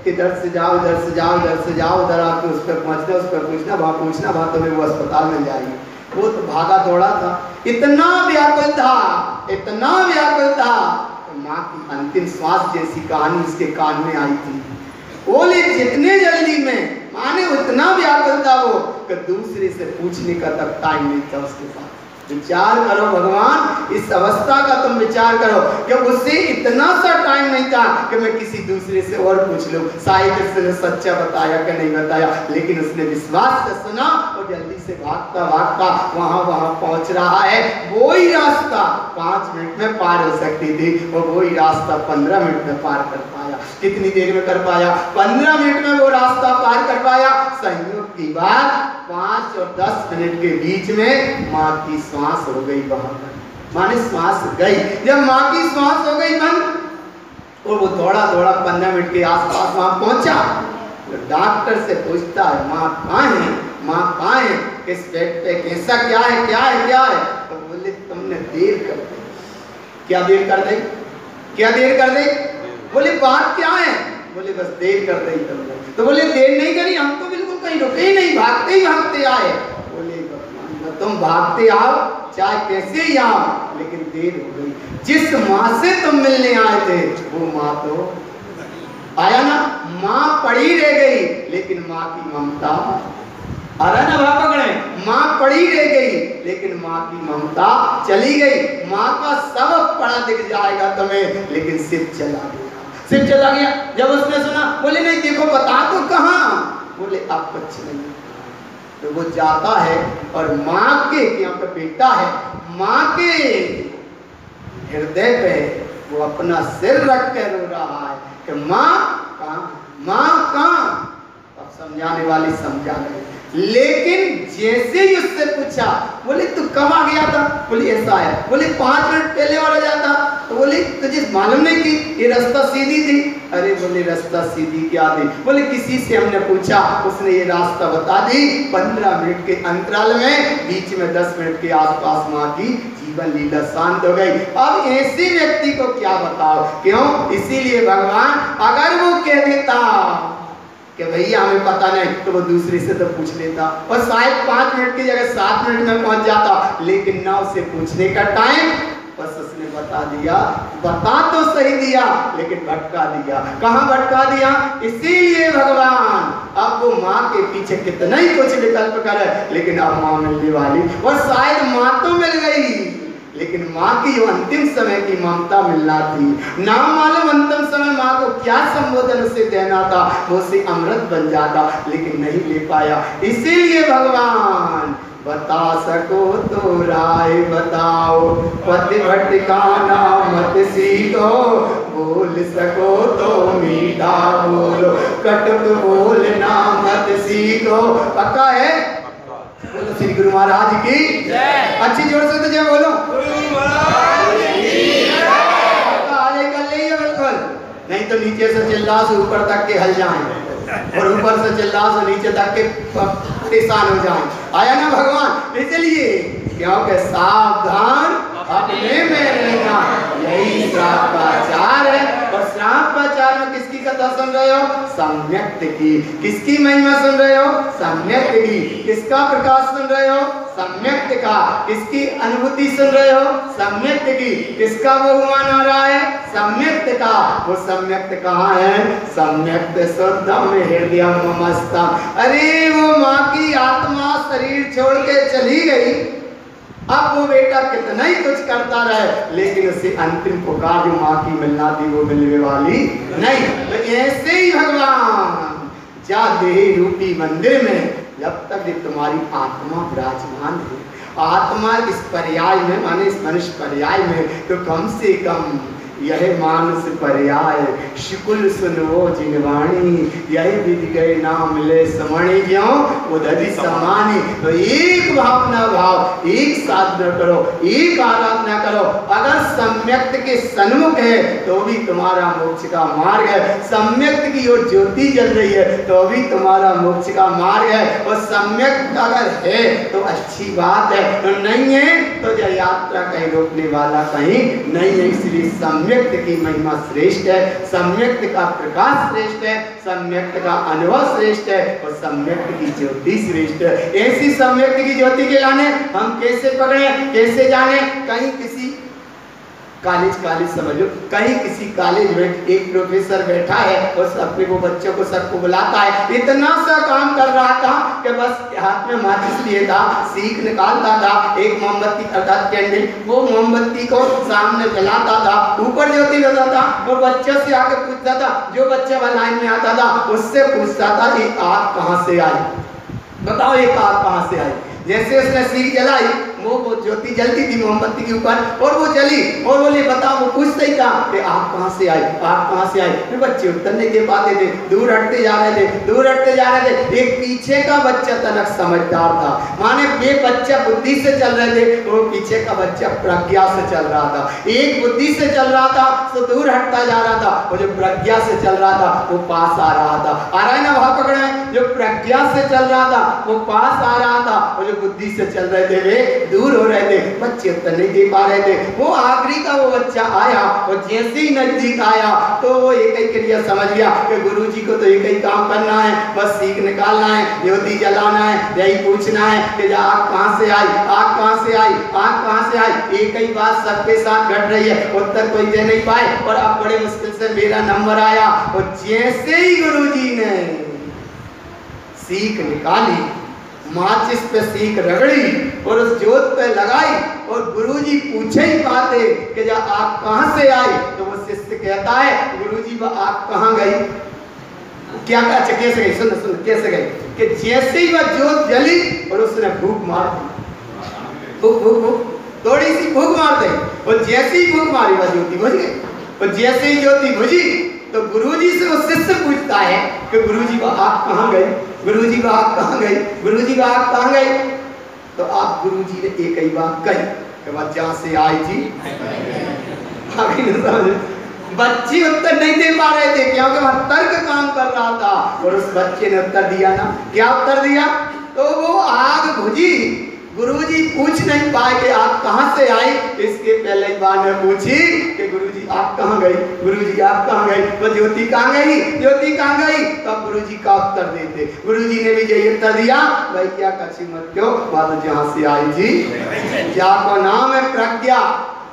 इधर से जाओ, इधर से जाओ, इधर से जाओ, उधर आके उस पर पहुंचना, उस पर पूछना, वहां पूछना, वहां तुम्हें वो अस्पताल मिल जाएगी। वो तो भागा दौड़ा था, इतना व्याकुल था, इतना व्याकुल था, माँ की अंतिम श्वास जैसी कहानी उसके कान में आई थी। बोले जितने जल्दी में माने उतना व्याकुल था वो कि दूसरे से पूछने का तक टाइम नहीं था उसके पास। विचार करो भगवान, इस अवस्था का तुम विचार करो कि उससे इतना सा टाइम नहीं था कि मैं किसी दूसरे से और पूछ लूं, शायद उसने सच्चा बताया कि नहीं बताया, लेकिन उसने विश्वास से सुना और जल्दी से भागता भागता वहां पहुंच रहा है। वही रास्ता 5 मिनट में पार हो सकती थी और वही रास्ता 15 मिनट में पार कर पाया। कितनी देर में कर पाया? 15 मिनट में वो रास्ता पार कर पाया। संयोग की बात 5 और 10 मिनट के बीच में माँ की श्वास हो गई वहां पर, माने श्वास गई। जब माँ की श्वास हो गई बंद और वो दौड़ा दौड़ा 15 मिनट के आसपास वहां पहुंचा, तो डॉक्टर से पूछता है माँ कहाँ है, माँ कहाँ है, किस बेड पे, कैसा, क्या है, क्या है, क्या है? तो बोले तुमने देर कर दी। क्या देर कर दी? क्या देर कर दी? बोले बात क्या है? बोले बस देर कर दी तुमने। तो बोले देर नहीं करी, हम तो बिल्कुल कहीं रुके ही नहीं, भागते ही भागते आए। बोले तुम भागते आओ चाहे कैसे ही आओ, लेकिन देर हो गई। जिस माँ से तुम मिलने आए थे वो माँ तो आया ना, माँ पड़ी रह गई, लेकिन माँ की ममता, अरे ना भाव पकड़े, माँ पड़ी रह गई लेकिन माँ की ममता चली गई। माँ का सब पड़ा दिख जाएगा तुम्हें, लेकिन सिर चला गया, सिर चला गया। जब उसने सुना, बोले नहीं देखो बता तो कहाँ, बोले अब कुछ नहीं। तो वो जाता है और माँ के, यहाँ पे बेटा है, माँ के हृदय पे वो अपना सिर रख कर रो रहा है कि माँ कहाँ, माँ कहाँ। अब समझाने वाली समझा गई, लेकिन जैसे ही उससे पूछा, बोले तू कब आ गया था? बोले ऐसा है। बोले 5 मिनट पहले और आ जाता। तो बोले तुझे मालूम नहीं कि ये रास्ता सीधी थी? अरे बोले रास्ता सीधी क्या थी? बोले किसी से हमने पूछा, उसने ये रास्ता बता दी। 15 मिनट के अंतराल में, बीच में 10 मिनट के आसपास माँ की जीवन लीला शांत हो गई। अब ऐसे व्यक्ति को क्या बताओ, क्यों? इसीलिए भगवान अगर वो कह देता कि भैया हमें पता नहीं, तो वो दूसरे से तो पूछ लेता और शायद 5 मिनट की जगह 7 मिनट में पहुंच जाता, लेकिन ना उसे पूछने का टाइम, बस उसने बता दिया, बता तो सही दिया लेकिन भटका दिया। कहाँ भटका दिया? इसीलिए भगवान अब वो माँ के पीछे कितना ही कुछ विकल्प करे, लेकिन अब माँ मिलने वाली, और शायद माँ तो मिल गई, लेकिन माँ की जो अंतिम समय की ममता मिलना थी, ना मालूम अंतिम समय माँ को क्या संबोधन उसे देना था, वो उसे अमृत बन जाता, लेकिन नहीं ले पाया। इसीलिए भगवान बता सको तो राय बताओ, पति भटकाना मत सीखो, बोल सको तो मीठा बोलो, कटुक बोलना मत सीखो। पक्का है? बोलो श्री गुरु महाराज की जय। अच्छी जोर से तो जय बोलो। कर ले बिल्कुल, नहीं तो नीचे से चिल्ला से ऊपर तक के हल जाएं और ऊपर से चिल्ला से नीचे तक के परेशान हो जाएं। आया ना भगवान? इसलिए क्योंकि सावधान अपने में रहना, यही श्राप का आचार है। और श्राप का आचार में किसकी कथा सुन रहे हो? सम्यक्त की। किसकी महिमा सुन रहे हो? सम्यक्त की। किसका प्रकाश सुन रहे हो? सम्यक्त का। किसकी अनुभूति सुन रहे हो? सम्यक्त की। किसका बहुमान आ रहा है? सम्यक्त का। वो सम्यक्त कहाँ है? सम्यक्त शुद्धम हृदयम ममस्तम। अरे वो माँ की आत्मा शरीर छोड़ के चली गई, अब वो बेटा कितना ही कुछ करता रहे, लेकिन उसे अंतिम पुकार जो माँ की मिलना थी वो मिलने वाली नहीं। तो ऐसे ही भगवान जा देह रूपी मंदिर में जब तक ये तुम्हारी आत्मा विराजमान है, आत्मा इस पर्याय में माने इस मनुष्य पर्याय में, तो कम से कम यह मानस पर्याय शुकुल सुनो जिनवाणी, यही विधि गए नाम मिले समणी ज्यों उदधि समानी। तो एक भावना भाव, एक साधना करो, एक आराधना करो। अगर सम्यक्त के सन्मुख है तो भी तुम्हारा मोक्ष का मार्ग है, सम्यक्त की ओर ज्योति जल रही है तो भी तुम्हारा मोक्ष का मार्ग है। और सम्यक्त अगर है तो अच्छी बात है, तो नहीं है तो यह यात्रा कहीं रोकने वाला कहीं नहीं है। इसलिए सम्यक्त की महिमा श्रेष्ठ है, सम्यक्त का प्रकाश श्रेष्ठ है, सम्यक्त का अनुभव श्रेष्ठ है और सम्यक्त की ज्योति श्रेष्ठ है। ऐसी सम्यक्त की ज्योति के लाने हम कैसे पकड़े, कैसे जाने? कहीं किसी कॉलेज समझ लो, कहीं किसी कॉलेज में एक प्रोफेसर बैठा है और अपने को बच्चों को सबको बुलाता है, इतना सा काम कर रहा था कि बस हाथ में माचिस लिए था, सीख निकालता था, एक मोमबत्ती अर्थात कैंडल, वो मोमबत्ती को सामने जलाता था, ऊपर ज्योति होता था और बच्चों से आके पूछता था, जो बच्चा वह लाइन में आता था उससे पूछता था ये आग कहाँ से आई, बताओ ये आग कहाँ से आई। जैसे उसने सीख जलाई वो ज्योति जलती थी मोमबत्ती के ऊपर और वो जली और बोले बताओ, वो पूछते ही था कि आग कहाँ से आई, आग कहाँ से आई। फिर बच्चे उत्तर नहीं दे पाते थे, दूर हटते जा रहे थे, दूर हटते जा रहे थे। एक पीछे का बच्चा तनक समझदार था, माने ये बच्चा बुद्धि से चल रहे थे, वो पीछे का बच्चा प्रज्ञा से चल रहा था। एक बुद्धि से चल रहा था तो दूर हटता जा रहा था, और जो प्रज्ञा से चल रहा था वो पास आ रहा था। आ रहा है ना वहां पकड़े, जो प्रज्ञा से चल रहा था वो पास आ रहा था, और जो बुद्धि से चल रहे थे वे दूर हो रहे थे। बच्चे उत्तर नहीं दे पा रहे थे। वो आखिरी का वो बच्चा आया और जैसे ही नजदीक आया तो वो एक ही क्रिया समझ गया कि गुरुजी को तो एक ही काम करना है, बस सीख निकालना है, ज्योति जलाना है, यही पूछना है कि आग कहाँ से आई, आग कहाँ से आई, आग कहाँ से आई। एक ही बात सबके साथ घट रही है, उत्तर कोई दे नहीं पाए। और अब बड़े मुश्किल से मेरा नंबर आया और जैसे ही गुरुजी ने सीख निकाली, माचिस पे सीख रगड़ी और उस जोत पे लगाई और गुरुजी पूछे ही पाते कि जब आग कहाँ से आई, तो वो शिष्य कहता है गुरुजी वो आग कहाँ गई, क्या अच्छा कैसे गई, सुन सुन कैसे गई, कि जैसे ही वह जोत जली और उसने फूंक मार दी, फूंक फूंक फूंक थोड़ी सी फूंक मार दी और जैसे ही फूंक मारी वह ज्योति बुझ गई। और जैसे ही ज्योति बुझी तो गुरुजी से वो शिष्य पूछता है कि गुरुजी वो आग कहाँ गई, गुरुजी वो आग कहाँ गई, गुरुजी वो आग कहाँ गई। तो आप गुरुजी ने एक ही बात कही कि वह जहाँ से आई थी आगे न समझ। बच्चे उत्तर नहीं दे पा रहे थे क्योंकि वह तर्क काम कर रहा था, और उस बच्चे ने उत्तर दिया ना, क्या उत्तर दिया, तो वो आग बुझी। गुरुजी पूछ नहीं पाए कि आग कहाँ से आई, इसके पहले ही बार ने पूछी कि गुरुजी आग कहाँ गई, गुरुजी आग कहाँ गई, वो ज्योति कहाँ गई, ज्योति कहाँ गई। तब गुरुजी का उत्तर देते, गुरुजी ने भी यही उत्तर दिया, भाई क्या कच्ची मत क्यों, बात जहाँ से आई थी, क्या को नाम है प्रज्ञा।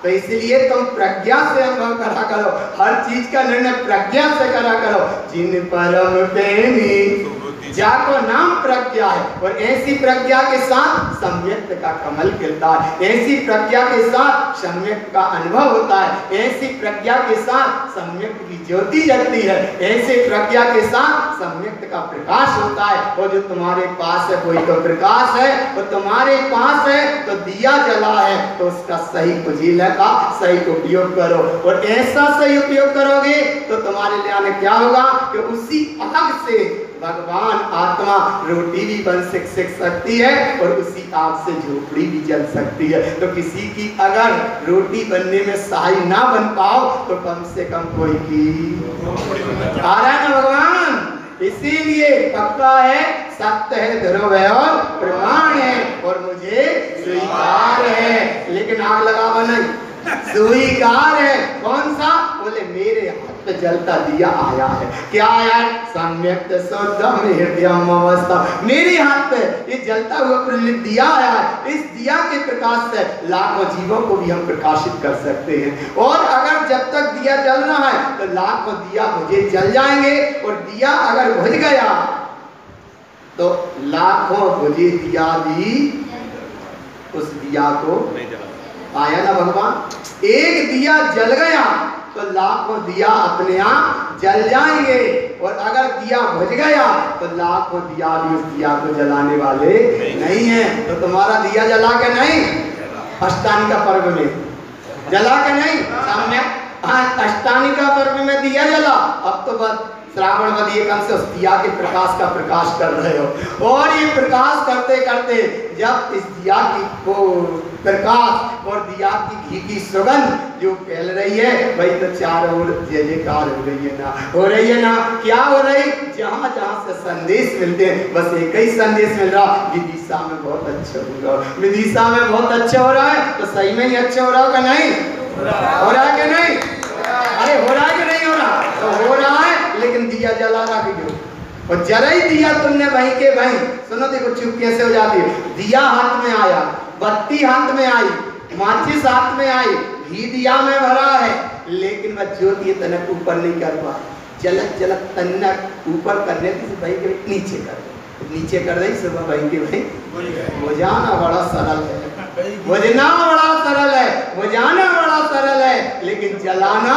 तो इसलिए तुम प्रज्ञा से अनुभव करा करो, हर चीज का निर्णय प्रज्ञा से करा करो। जिन परम प्रेमी जाको नाम प्रज्ञा है, और ऐसी प्रज्ञा के साथ सम्यक्त का कमल खिलता है, ऐसी प्रज्ञा के साथ सम्यक्त का अनुभव होता है, ऐसी प्रज्ञा के साथ सम्यक्त की ज्योति जलती है, ऐसे प्रज्ञा के साथ सम्यक्त का प्रकाश होता है। और जो तुम्हारे पास है कोई तो प्रकाश है, और तुम्हारे पास है तो दिया जला है, तो उसका सही फजीला का सही उपयोग करो। और ऐसा सही उपयोग करोगे तो तुम्हारे लिए क्या होगा कि उसी आग से भगवान आत्मा रोटी भी बन सिख सकती है, और उसी आग से झोपड़ी भी जल सकती है। तो किसी की अगर रोटी बनने में सहाय ना बन पाओ तो कम से कम कोई की आ रहा है ना भगवान। इसीलिए पक्का है, सत्य है, ध्रुव है और प्रमाण है, और मुझे स्वीकार है। लेकिन आग लगावा नहीं, स्वीकार है। कौन सा, बोले मेरे हाथ पे जलता दिया आया है। क्या आया, सम्यक्त शुद्धम हृदयम अवस्था, मेरे हाथ पे ये जलता हुआ प्रज्वलित दिया आया है। इस दिया के प्रकाश से लाखों जीवों को भी हम प्रकाशित कर सकते हैं। और अगर जब तक दिया जल रहा है तो लाखों दिया बुझे जल जाएंगे, और दिया अगर बुझ गया तो लाखों बुझे दिया भी उस दिया को आया ना भगवान। एक दिया जल गया तो लाखों दिया अपने आप जल जाएंगे, और अगर दिया बुझ गया तो लाखों दिया भी उस दिया को जलाने वाले नहीं है। तो तुम्हारा दिया जला के नहीं, अष्टानी का पर्व में जला के नहीं, सामने अष्टानी का पर्व में दिया जला, अब तो बस श्रावण वध एकम से उस दिया के प्रकाश का प्रकाश कर रहे हो। और ये प्रकाश करते करते जब इस दिया की को प्रकाश और दिया की घी की सुगंध जो फैल रही है, वही तो चारों ओर जय जयकार हो रही है ना, हो रही है ना। क्या हो रही? जहाँ जहाँ से संदेश मिलते हैं बस एक ही संदेश मिल रहा, विदिशा में बहुत अच्छा हो रहा है, विदिशा में बहुत अच्छा हो रहा है। तो सही में ही अच्छा हो रहा है कि नहीं? हो रहा है कि नहीं? अरे हो रहा है कि नहीं हो रहा? तो हो रहा है, लेकिन दिया जला रहा क्यों? और जरा ही दिया तुमने वहीं के वहीं, सुनो देखो चुप कैसे हो जाती है। दिया हाथ में आया, बत्ती हाथ में आई, माचिस हाथ में आई, घी दिया में भरा है, लेकिन वह ज्योति तनक ऊपर नहीं कर पा, जलक जलक तनक ऊपर करने से भाई के नीचे कर दे, नीचे कर दे सुबह भाई के भाई। बुझाना बड़ा सरल है, बुझना बड़ा सरल है, बुझाना बड़ा सरल है, लेकिन जलाना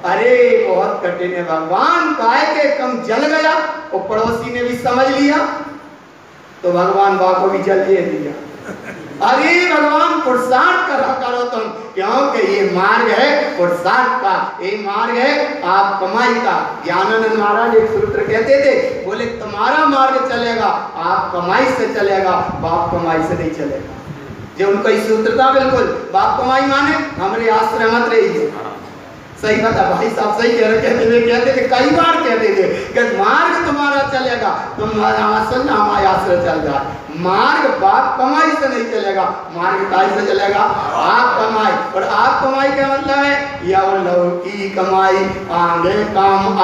अरे बहुत कठिन है। भगवान काय के कम जल गया, और पड़ोसी ने भी समझ लिया तो भगवान बा को भी जल दे दिया। अरे भगवान पुरुषार्थ करो तुम, क्योंकि ये मार्ग है पुरुषार्थ का, ये मार्ग है आप कमाई का। ज्ञानानंद महाराज एक सूत्र कहते थे, बोले तुम्हारा मार्ग चलेगा आप कमाई से चलेगा, बाप कमाई से नहीं चलेगा। जो उनका ही सूत्र था बिल्कुल, बाप कमाई माने हमारे आश्रम मत रहिए। सही बता भाई साहब, सही कह रहे, कहते थे कई बार कहते थे कि मार्ग तुम्हारा चलेगा, तुम्हारा आश्रम हमारा आश्रम चल जाए। मार्ग बाप कमाई से नहीं चलेगा, मार्ग काय से चलेगा? आप कमाई। और आप कमाई का मतलब है या लौकी कमाई आगे काम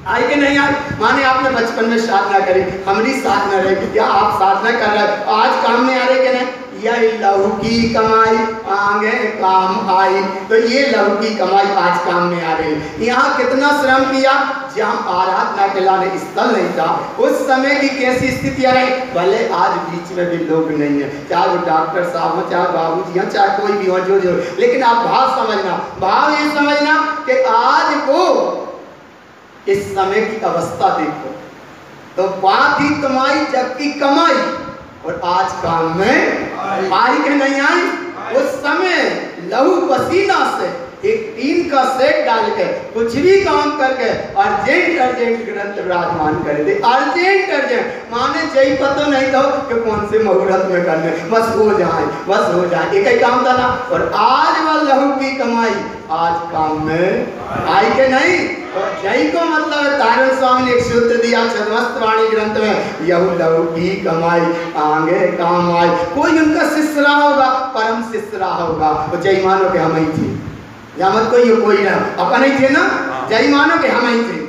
आई कि नहीं आई? माने आपने बचपन में साधना करी, हमारी साधना रहेगी, क्या आप साधना कर रहे हैं आज काम में आ रहे कि नहीं? यह लहू की कमाई आगे काम आई, तो ये लहू की कमाई आज काम में आ रही। यहाँ कितना श्रम किया, जहाँ आराधना के लाने स्थल नहीं था, उस समय की कैसी स्थितियाँ रही। भले आज बीच में भी लोग नहीं है, चाहे वो डॉक्टर साहब हो, चाहे बाबूजी हो, चाहे कोई भी हो, जो, लेकिन आप भाव समझना, भाव ये समझना कि आज को इस समय की अवस्था देखो, तो बात ही तुम्हारी जबकि कमाई, और आज काम में आई के नहीं आई। उस समय लहू पसीना से एक टीन का सेट डाल के कुछ भी काम करके अर्जेंट ग्रंथ विराजमान करे थे। अर्जेंट माने चाहिए पता नहीं था कि कौन से मुहूर्त में करने, बस हो जाए, एक ही काम था ना। और आज वह लहू की कमाई आज काम में आई के नहीं। और जय को मतलब तारण स्वामी ने एक सूत्र दिया छद्मस्तवाणी ग्रंथ में, यह लहू की कमाई आगे काम आई। कोई उनका शिष्य रहा होगा, परम शिष्य रहा होगा, और जय मानो के हम ही थे, या मत कोई ना अपन ही थे ना, जय मानो के हम ही थे।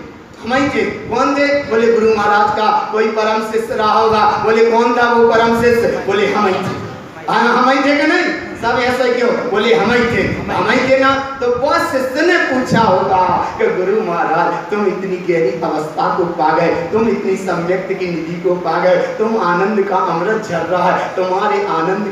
कौन थे? बोले गुरु महाराज का कोई परम शिष्य रहा होगा। बोले कौन था वो परम शिष्य? बोले हम ही थे। हम ही थे कि नहीं? सब ऐसा क्यों? बोले हम ही थे ना। तो वह शिष्य ने पूछा होगा कि गुरु महाराज तुम इतनी गहरी अवस्था को पा गए, तुम इतनी सम्यक्त की निधि को पा गए, तुम आनंद का अमृत झर रहा है, तुम्हारे आनंद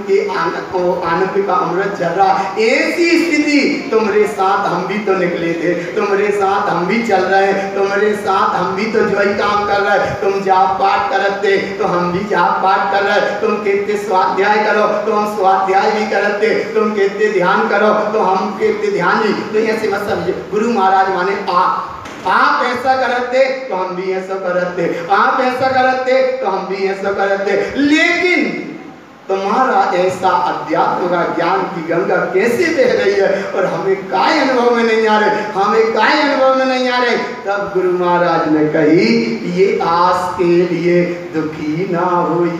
का अमृत झर रहा है। ऐसी स्थिति तुम्हारे साथ हम भी तो निकले थे, तुम्हारे साथ हम भी चल रहे हैं, तुम्हारे साथ हम भी तो जो ही काम कर रहे हैं। तुम जाप पाठ करते तो हम भी जाप पाठ कर रहे, तुम कहते स्वाध्याय करो तो हम स्वाध्याय भी करते, तुम कहते ध्यान करो तो हम कहते ध्यान भी। तो ऐसे मत समझे, गुरु महाराज माने आप ऐसा करते तो हम भी ऐसा करते, आप ऐसा करते तो हम भी ऐसा करते। लेकिन तुम्हारा ऐसा अध्यात्म का ज्ञान की गंगा कैसे बह रही है और हमें काय अनुभव में नहीं आ रहे, तब गुरु महाराज ने कही ये आस के लिए दुखी ना होई।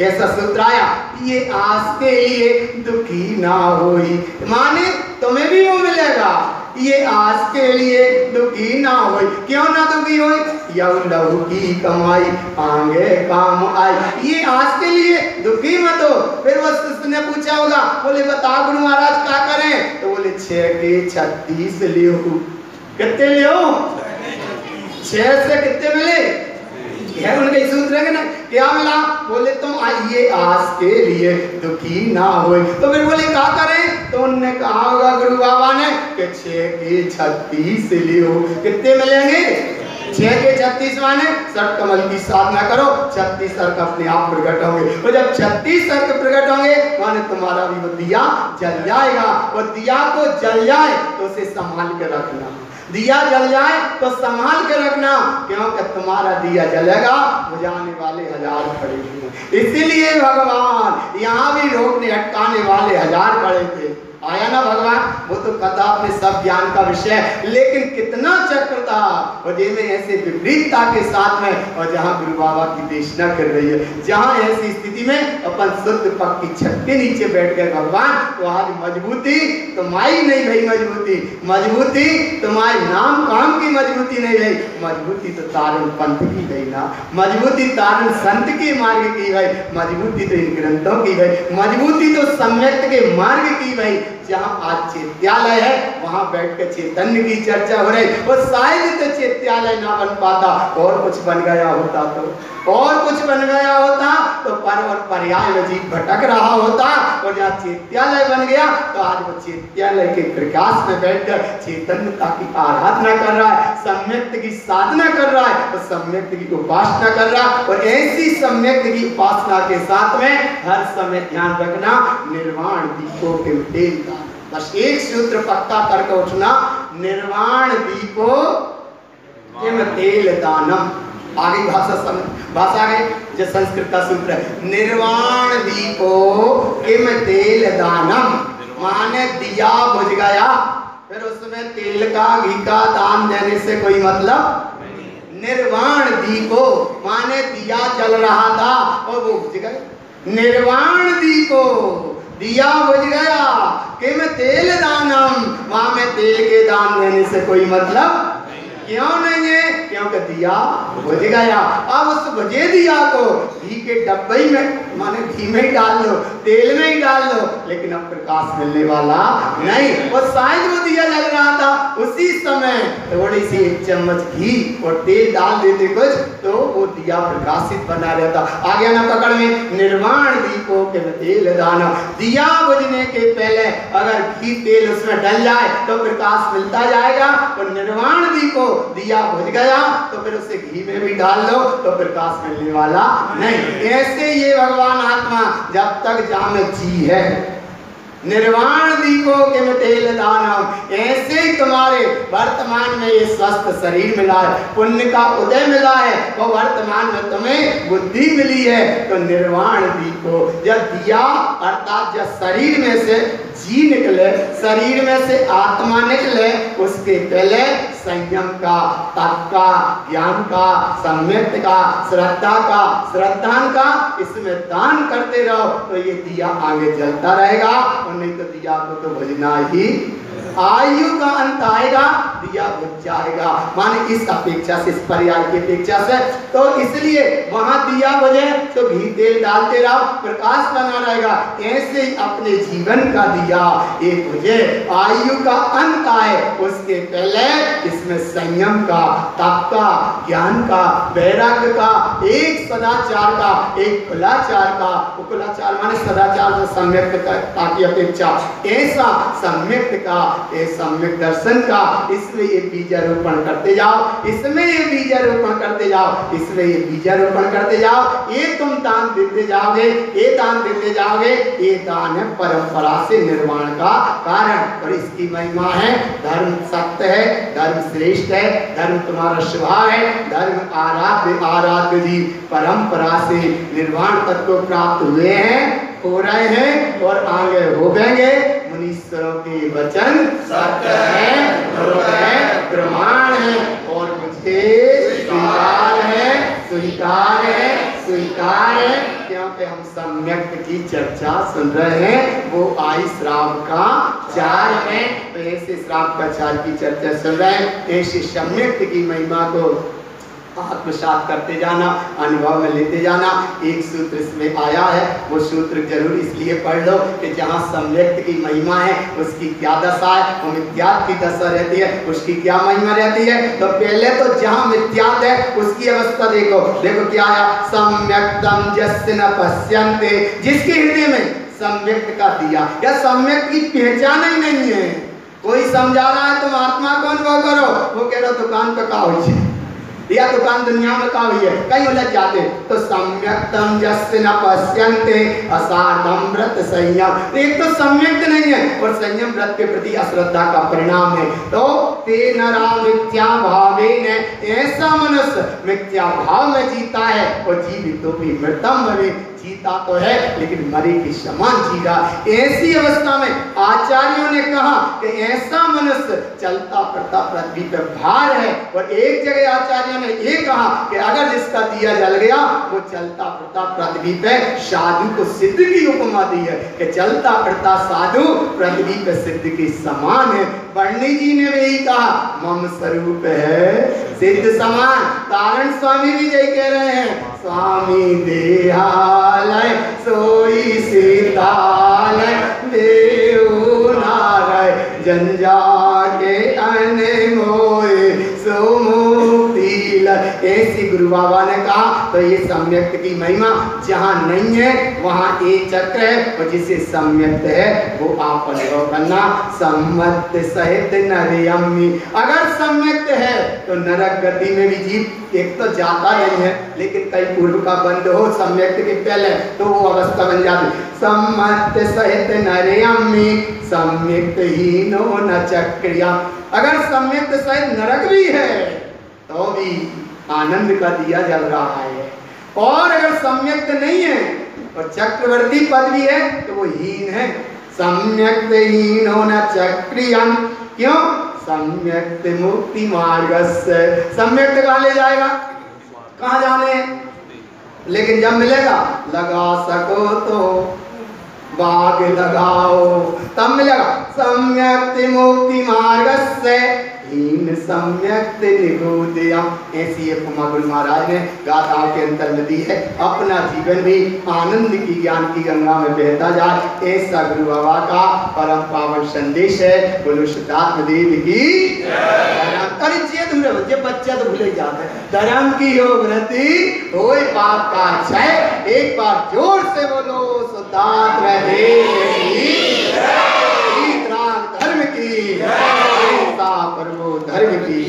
ऐसा सूत्र आया, ये आस के लिए दुखी ना होई, माने तुम्हें भी वो मिलेगा। ये आस के लिए दुखी ना होई, क्यों ना दुखी होई? यह लहू की कमाई आगे काम आई। ये आस के लिए दुखी मत हो। फिर वो शिष्य ने पूछा होगा, बोले बता गुरु महाराज क्या करें? तो बोले 6 के 36 ले हो। कितने ले हो? 6 से कितने मिले? यह उनके सूत्र है ना, क्या मिला? बोले तुम आइए आस के लिए दुखी ना हो। तो फिर बोले क्या करें? तो उनने कहा होगा गुरु बाबा ने कि 6 के 36 लियो। कितने मिलेंगे? 6 के 36 माने षट कमल की साधना करो, 36 अर्क अपने आप प्रकट होंगे। और जब 36 अर्क प्रकट होंगे माने तुम्हारा भी वो दिया जल जाएगा। और दिया को जल जाए तो उसे संभाल के रखना, दिया जल जाए तो संभाल के रखना, क्योंकि तुम्हारा दिया जलेगा बुझाने वाले 1000 खड़े थे। इसीलिए भगवान यहाँ भी रोकने अटकाने वाले 1000 खड़े थे। आया ना भगवान? वो तो कथा अपने सब ज्ञान का विषय, लेकिन कितना चक्र था और ये में ऐसे विपरीतता के साथ में। और जहाँ गुरु बाबा की देशना कर रही है, जहाँ ऐसी स्थिति में अपन शुद्ध पक्की छत के नीचे बैठ गए भगवान, तो आज मजबूती तुम्हारी नहीं रही, मजबूती तुम्हारे नाम काम की मजबूती नहीं रही, मजबूती तो तारण पंथ की गई ना, मजबूती तारण संत के मार्ग की गई, मजबूती तो इन ग्रंथों की गई, मजबूती तो सम्यक के मार्ग की गई। जहाँ आज चैत्यालय है वहाँ बैठ कर चैतन्य की चर्चा हो रही। और शायद तो चैत्यालय ना बन पाता, और कुछ बन गया होता तो पर और पर्याय में जीव भटक रहा होता। और जहाँ चैत्यालय बन गया तो आज वो चैत्यालय के प्रकाश में बैठकर चैतन्यता की आराधना कर रहा है, सम्यक की साधना कर रहा है और सम्यक की उपासना कर रहा है। और ऐसी सम्यक की उपासना के साथ में हर समय ध्यान रखना, निर्वाण दीपों के तेल दान। बस एक सूत्र पक्का करके उठना, निर्वाण दीपों के तेल दानम। आगे भाषा गई जो संस्कृत का सूत्र है, निर्वाण दीपो किम तेल दानम, माने दिया बुझ गया, फिर उसमें तेल का घी का दान देने से कोई मतलब। निर्वाण दीपो माने दिया जल रहा था और वो बुझ गया। निर्वाण दीपो दिया बुझ गया, किम तेल दानम, वहां में तेल के दान देने से कोई मतलब क्यों नहीं है? क्योंकि दिया बुझ गया। अब उस बुझे दिया को घी के डब्बे में माने घी में ही डाल लो, तेल में ही डाल लो, लेकिन अब प्रकाश मिलने वाला नहीं। और शायद वो दिया लग रहा था, उसी समय थोड़ी सी 1 चम्मच घी और तेल डाल देते कुछ तो वो दिया प्रकाशित बना रहता। आ गया ना पकड़ में, निर्वाण दीपों के तेल दाना। दिया बुझने के पहले अगर घी तेल उसमें डल जाए तो प्रकाश मिलता जाएगा। और निर्वाण दीपों दिया बुझ गया तो फिर उसे घी में भी डाल लो तो प्रकाश मिलने वाला नहीं। ऐसे ये भगवान आत्मा जब तक जामे जी है, निर्वाण दीपों के तेल दानम, ऐसे ही तुम्हारे वर्तमान में ये स्वस्थ शरीर मिला है, पुण्य का उदय मिला है और वर्तमान में तुम्हें बुद्धि मिली है। तो निर्वाण दीपो, जब दिया अर्थात जब शरीर में से जी निकले, शरीर में से आत्मा निकले, उसके पहले संयम का, तप का, ज्ञान का, सम्यक का, श्रद्धा का, श्रद्धान का इसमें दान करते रहो तो ये दिया आगे जलता रहेगा। और नहीं तो दिया को तो बुझना ही, आयु का अंत आएगा, दिया बुझ जाएगा। माने इस अपेक्षा से, इस पर्याय की अपेक्षा से, तो इसलिए वहां दिया बुझे तो घी तेल डालते रहो, प्रकाश बना रहेगा। ऐसे ही अपने जीवन का दिया एक बुझे, आयु का अंत आए उसके पहले इसमें संयम का, तप का, ज्ञान का, वैराग्य का, एक सदाचार का, एक कुलाचार का। कुलाचार माने सदाचार में सम्यकता की अपेक्षा, ऐसा सम्यक का, सम्यक दर्शन का, इसमें ये बीजारोपण करते जाओ, इसमें ये बीजारोपण करते जाओ, इसमें ये बीजारोपण करते जाओ। ये तुम दान देते जाओगे, ये दान देते जाओगे, ये दान है परंपरा से निर्माण का कारण। और इसकी महिमा है, धर्म सत्य है, धर्म श्रेष्ठ है, धर्म तुम्हारा स्वभाव है, धर्म आराध्य जी परंपरा से निर्वाण तत्व को प्राप्त हुए हैं, हो रहे हैं और आगे होंगे। मुनीश्वरों के वचन सत्य है, प्रमाण है और मुझे स्वीकार है, क्योंकि हम सम्यक की चर्चा सुन रहे हैं। वो आई श्राव का 4 में, तो ऐसे श्राव का 4 की चर्चा सुन रहे हैं। ऐसे सम्यक की महिमा को आत्मसात करते जाना, अनुभव में लेते जाना। एक सूत्र इसमें आया है, वो सूत्र जरूर इसलिए पढ़ लो कि जहाँ सम्यक्त की महिमा है उसकी क्या दशा है, वो मिथ्यात्व की दशा रहती है उसकी क्या महिमा रहती है। तो पहले तो जहाँ मिथ्यात्व है उसकी अवस्था देखो, देखो क्या आया, सम्यक्तम यस्य न पश्यन्ते, जिसके हृदय में सम्यक्त का दिया या सम्यक्त की पहचान ही नहीं है। कोई समझा रहा है तुम आत्मा को अनुभव करो, वो कह रहा दुकान पे का हुई है या दुकान दुनिया में का हुई है, कहीं उलझ जाते। तो सम्यक्तम यस्य न पश्यन्ते असार्थम व्रत संयम, एक तो सम्यक्त नहीं है और संयम व्रत के प्रति अश्रद्धा का परिणाम है। तो ते नरा मिथ्या भावेन, ऐसा मनुष्य मिथ्या भाव में जीता है और जीवितो भी मृतम में जीता तो है लेकिन मरे के समान जीगा। ऐसी अवस्था में आचार्यों ने कहा कि ऐसा मनुष्य चलता फिरता पृथ्वी पर भार है। और एक जगह आचार्यों ने ये कहा कि अगर जिसका दिया जल गया वो चलता फिरता पृथ्वी पे साधु को सिद्ध की उपमा दी है कि चलता फिरता साधु पृथ्वी पे सिद्ध के समान है। बर्णी जी ने भी यही कहा, मम स्वरूप है सिद्ध समान। तारण स्वामी भी यही कह रहे हैं, स्वामी देहालय सोई सीतालय देव नाराय जंजा के अनमोए सो मुक्ति। ऐसी गुरु बाबा ने कहा। तो ये सम्यक्त की महिमा, जहाँ नहीं है वहाँ एक चक्र है और जिसे सम्यक्त है वो आप अनुभव करना। सम्मत सहित नरयमी, अगर सम्यक्त है तो नरक गति में भी जीव एक तो जाता नहीं है लेकिन कई पूर्व का बंद हो सम्यक्त के पहले तो वो अवस्था बन जाती। सम्मत सहित नरयमी सम्यक्त हीनो न चक्रिया, अगर सम्यक्त सहित नरक भी है तो भी आनंद का दिया जल रहा है। और अगर सम्यक्त नहीं है और चक्रवर्ती पद भी है तो वो हीन है। सम्यक्त हीनो न चक्रियम, क्यों? सम्यक्त मुक्ति मार्ग से, सम्यक्त कहाँ ले जाएगा, कहाँ जाने, लेकिन जब मिलेगा लगा सको तो बाग लगाओ तब मिलेगा। सम्यक्त मुक्ति मार्ग से हीन सम्यक्त निगोदया, ऐसी उपमा गुरु महाराज ने गाथाओं के अंतर में दी है। अपना जीवन भी आनंद की ज्ञान की गंगा में बहता जाए, ऐसा गुरु बाबा का परम पावन संदेश है। बोलो सिद्धार्थ देव की अरे जे बच्चा तो भूले जाते हैं, धर्म की हो वृद्धि हो पाप का क्षय। एक बार जोर से बोलो सिद्धार्थ धर्म की, परमो धर्म की।